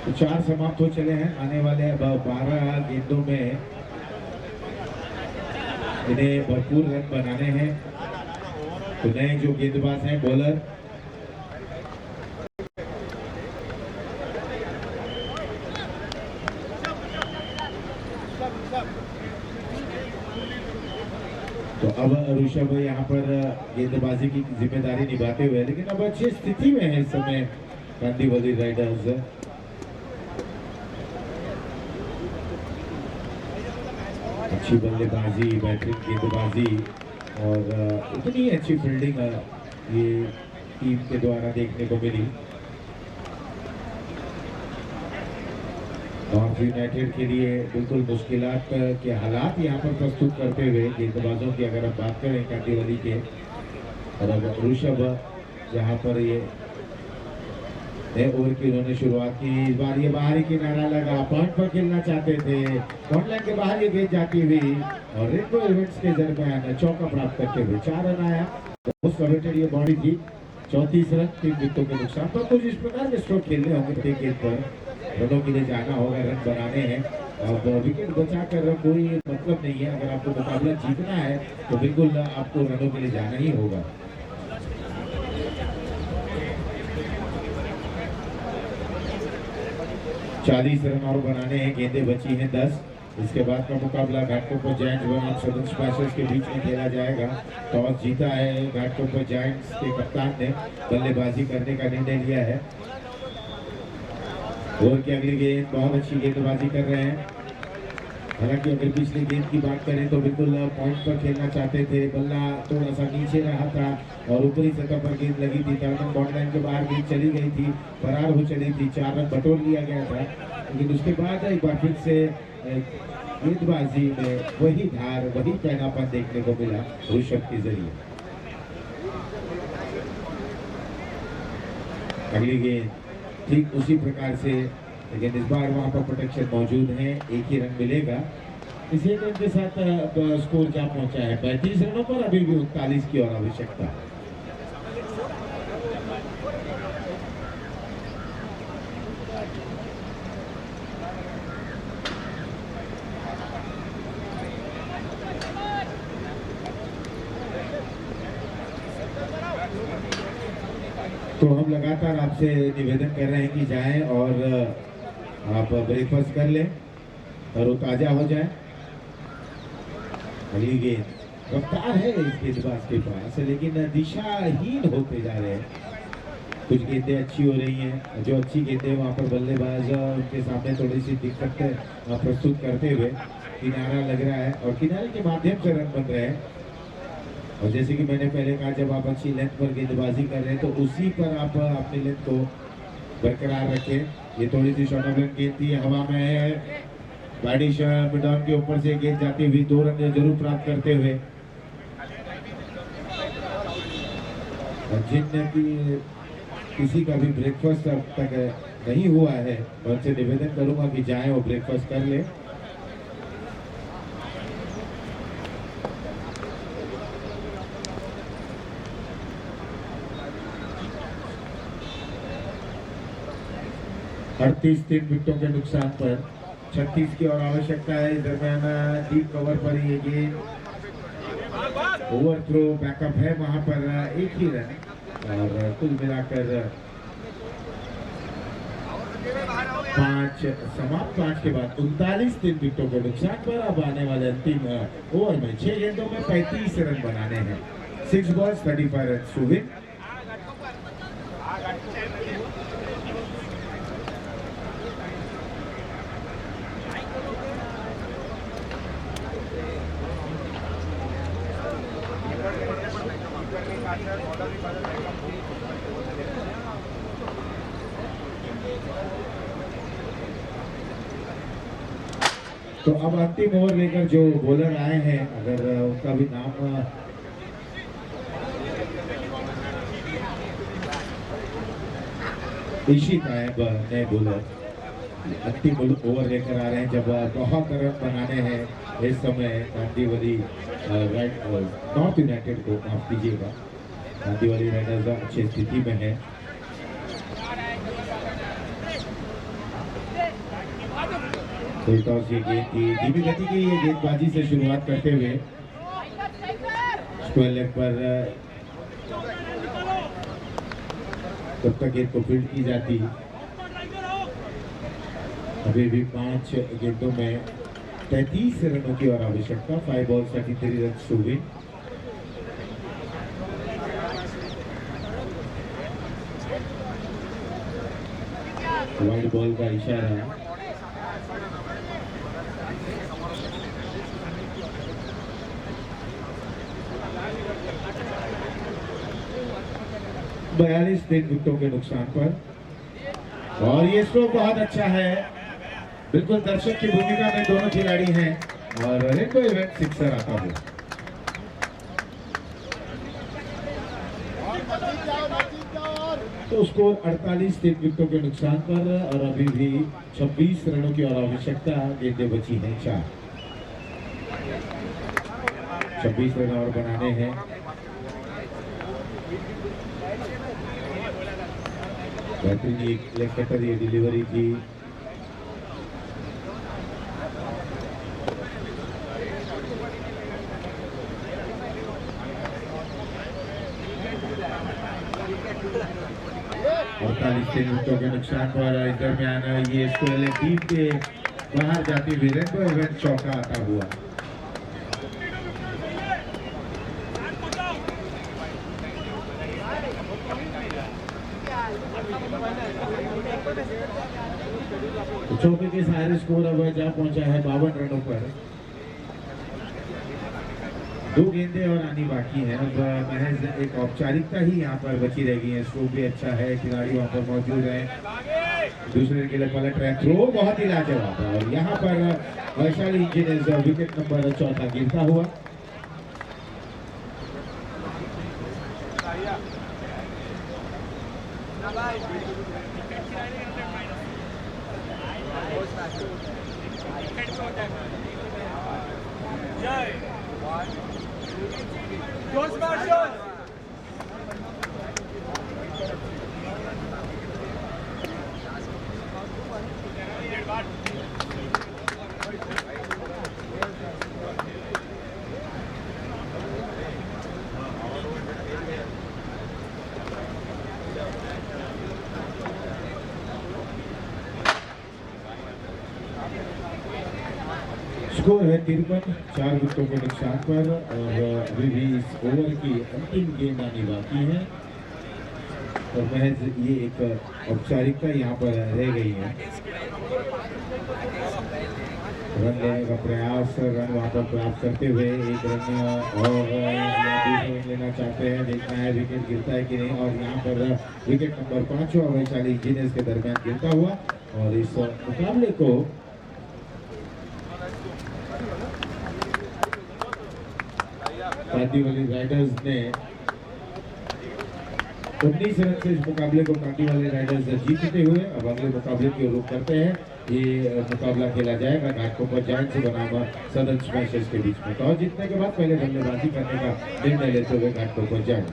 तो 4 समाप्त हो चले हैं। आने वाले 12 गेंदों में इन्हें भरपूर रन बनाने हैं। तो नए जो गेंदबाज हैं बॉलर तो अब ऋषभ यहाँ पर गेंदबाजी की जिम्मेदारी निभाते हुए, लेकिन अब अच्छी स्थिति में है इस समय कांदीवली राइडर्स। अच्छी बल्लेबाजी, बेहतरीन गेंदबाजी और इतनी अच्छी फील्डिंग ये टीम के द्वारा देखने को मिली। नॉर्थ यूनाइटेड के लिए बिल्कुल मुश्किलात के हालात यहाँ पर प्रस्तुत करते हुए गेंदबाजों की अगर हम बात करें कांदीवली के, और अब ऋषभ जहाँ पर ये नए ओवर की उन्होंने शुरुआत की। इस बार ये बाहरी किनारा लगा, पॉइंट पर खेलना चाहते थे, पॉइंट लाइन के बाहर ये गेंद जाती हुई और रेनबो इवेंट्स के दरमियान चौका प्राप्त करते हुए 4 रन आया। मोस्ट अवेटेड ये बॉडी थी। 34 रन, 3 विकेटों के नुकसान पर। कुछ इस प्रकार के स्ट्रोक खेलने होंगे प्रत्येक गेंद पर, रनों के लिए जाना होगा, रन बनाने हैं। अब विकेट बचा कर कोई मतलब नहीं है। अगर आपको मुकाबला जीतना है तो बिल्कुल आपको रनों के लिए जाना ही होगा। चालीस रन और बनाने हैं, गेंदें बची हैं 10। इसके बाद का मुकाबला घाटकोपर जायंट्स बनाम सदन स्मैशर्स के बीच में खेला जाएगा। टॉस जीता है घाटकोपर जायंट्स के कप्तान ने, बल्लेबाजी करने का निर्णय लिया है। ओवर की अगली गेंद, बहुत अच्छी गेंदबाजी कर रहे हैं। हालांकि अगर पिछली गेंद की बात करें तो बिल्कुल पॉइंट पर खेलना चाहते थे, बल्ला थोड़ा सा नीचे रहा था और ऊपरी सतह पर गेंद लगी थी। टर्नर बॉल लाइन के बाहर गेंद चली गई थी, फरार हो चली थी, 4 रन बटोर लिया गया था। लेकिन उसके बाद एक बार फिर से गेंदबाजी में वही धार, वही पैनापन देखने को मिला ऋषभ के जरिए। अगली गेंद ठीक उसी प्रकार से, लेकिन इस बार वहां पर प्रोटेक्शन मौजूद है, एक ही रन मिलेगा। इसी रन के साथ स्कोर क्या पहुंचा है 35 रनों पर, अभी भी 39 की और आवश्यकता। तो हम लगातार आपसे निवेदन कर रहे हैं कि जाएं और आप ब्रेकफास्ट कर लें और वो ताज़ा हो जाए। अगली गेंद, रफ्तार है इस गेंदबाज के पास, लेकिन दिशाहीन होते जा रहे हैं। कुछ गेंदें अच्छी हो रही हैं, जो अच्छी गेंदें वहाँ पर बल्लेबाज उनके सामने थोड़ी सी दिक्कत प्रस्तुत करते हुए किनारा लग रहा है और किनारे के माध्यम से रन बन रहे हैं। और जैसे कि मैंने पहले कहा, जब आप अच्छी लेंथ पर गेंदबाजी कर रहे हैं तो उसी पर आप अपनी लेंथ को बरकरार रखें। ये थोड़ी सी शॉर्ट ऑफ लेंथ गेंद थी, हवा में है, बैटिश मिडॉन के ऊपर से गेंद जाती हुई 2 रन जरूर प्राप्त करते हुए जिन की किसी का भी ब्रेकफास्ट अब तक नहीं हुआ है, मैं उनसे निवेदन करूंगा कि जाएं और ब्रेकफास्ट कर लें। अड़तीस 3 विकेटों के नुकसान पर 36 की और आवश्यकता है। इस दरमियान डीप कवर पर ये गेंद ओवर थ्रो बैकअप है, वहां पर एक ही रन और कुल मिलाकर 5 के बाद 39 3 विकेटों के नुकसान पर अब आने वाले अंतिम ओवर में 6 गेंदों में 35 रन बनाने हैं। 6 बॉल्स 35 रन टू विन। तो अब अंतिम ओवर लेकर जो बॉलर आए हैं, अगर उनका भी नाम ईशी नायब नए बॉलर अंतिम ओवर लेकर आ रहे हैं, जब बहुत रन बनाने हैं इस समय कांदीवली नॉर्थ यूनाइटेड को, माफ कीजिएगा, कांदीवली राइडर्स अच्छी स्थिति में है। टॉस ये गेंद की धीमी गति की ये गेंदबाजी से शुरुआत करते हुए स्क्वायर लेग पर तब तक गेंद को फील्ड की जाती। अभी भी 5 गेंदों में 33 रनों की और आवश्यकता। 5 balls 33 run to win. Wide ball का इशारा। बयालीस 3 विकेटों के नुकसान पर और ये स्ट्रोक बहुत अच्छा है, बिल्कुल दर्शक की भूमिका में दोनों खिलाड़ी हैं और रेनबो इवेंट सिक्सर आता है। तो स्कोर 48 3 विकेटों के नुकसान पर और अभी भी 26 रनों की और आवश्यकता। गेंदें बची हैं 4। 26 रन और बनाने हैं। बेहतरीन एक लेग कटर ये डिलीवरी की। अड़तालीस 3 विकेटों के नुकसान पर इस दरमियान ये स्क्वायर टीम के बाहर जाती हुई रेनबो इवेंट चौका आता हुआ। तो चौके के सारे स्कोर अब जा पहुंचा है 52 रनों पर। 2 गेंदें और आनी बाकी हैं। अब महज एक औपचारिकता ही यहाँ पर बची रह गई है। स्ट्रोक भी अच्छा है, खिलाड़ी वहाँ पर मौजूद है। दूसरे के लिए पलट रहे, थ्रो बहुत ही लाजवाब है और यहाँ पर वैशाली इंजीनियर्स विकेट नंबर 4 गिरता हुआ। स्कोर है 53 4 विकेटों के नुकसान पर और अभी भी इस ओवर की अंतिम गेंद आनी बाकी है और महज ये एक औपचारिकता यहाँ पर रह गई है। रन लेने का प्रयास, रन वहाँ पर प्राप्त करते हुए एक रन और रन लेना चाहते हैं। देखना है विकेट गिरता है कि नहीं और यहाँ पर विकेट नंबर 5 वैशाली इंजीनियर्स के दरमियान गिरता हुआ और इस मुकाबले को कांदीवली राइडर्स ने 19 रन से इस मुकाबले को कांटी वाले राइडर्स जीतते हुए अब अगले मुकाबले की ओर रुख करते हैं। ये मुकाबला खेला जाएगा घाटकोपर जायंट्स बनाम सदर्न स्मैशर्स के बीच में। टॉस जीतने के बाद पहले बल्लेबाजी करने का निर्णय लेते हुए घाटकोपर जायंट्स।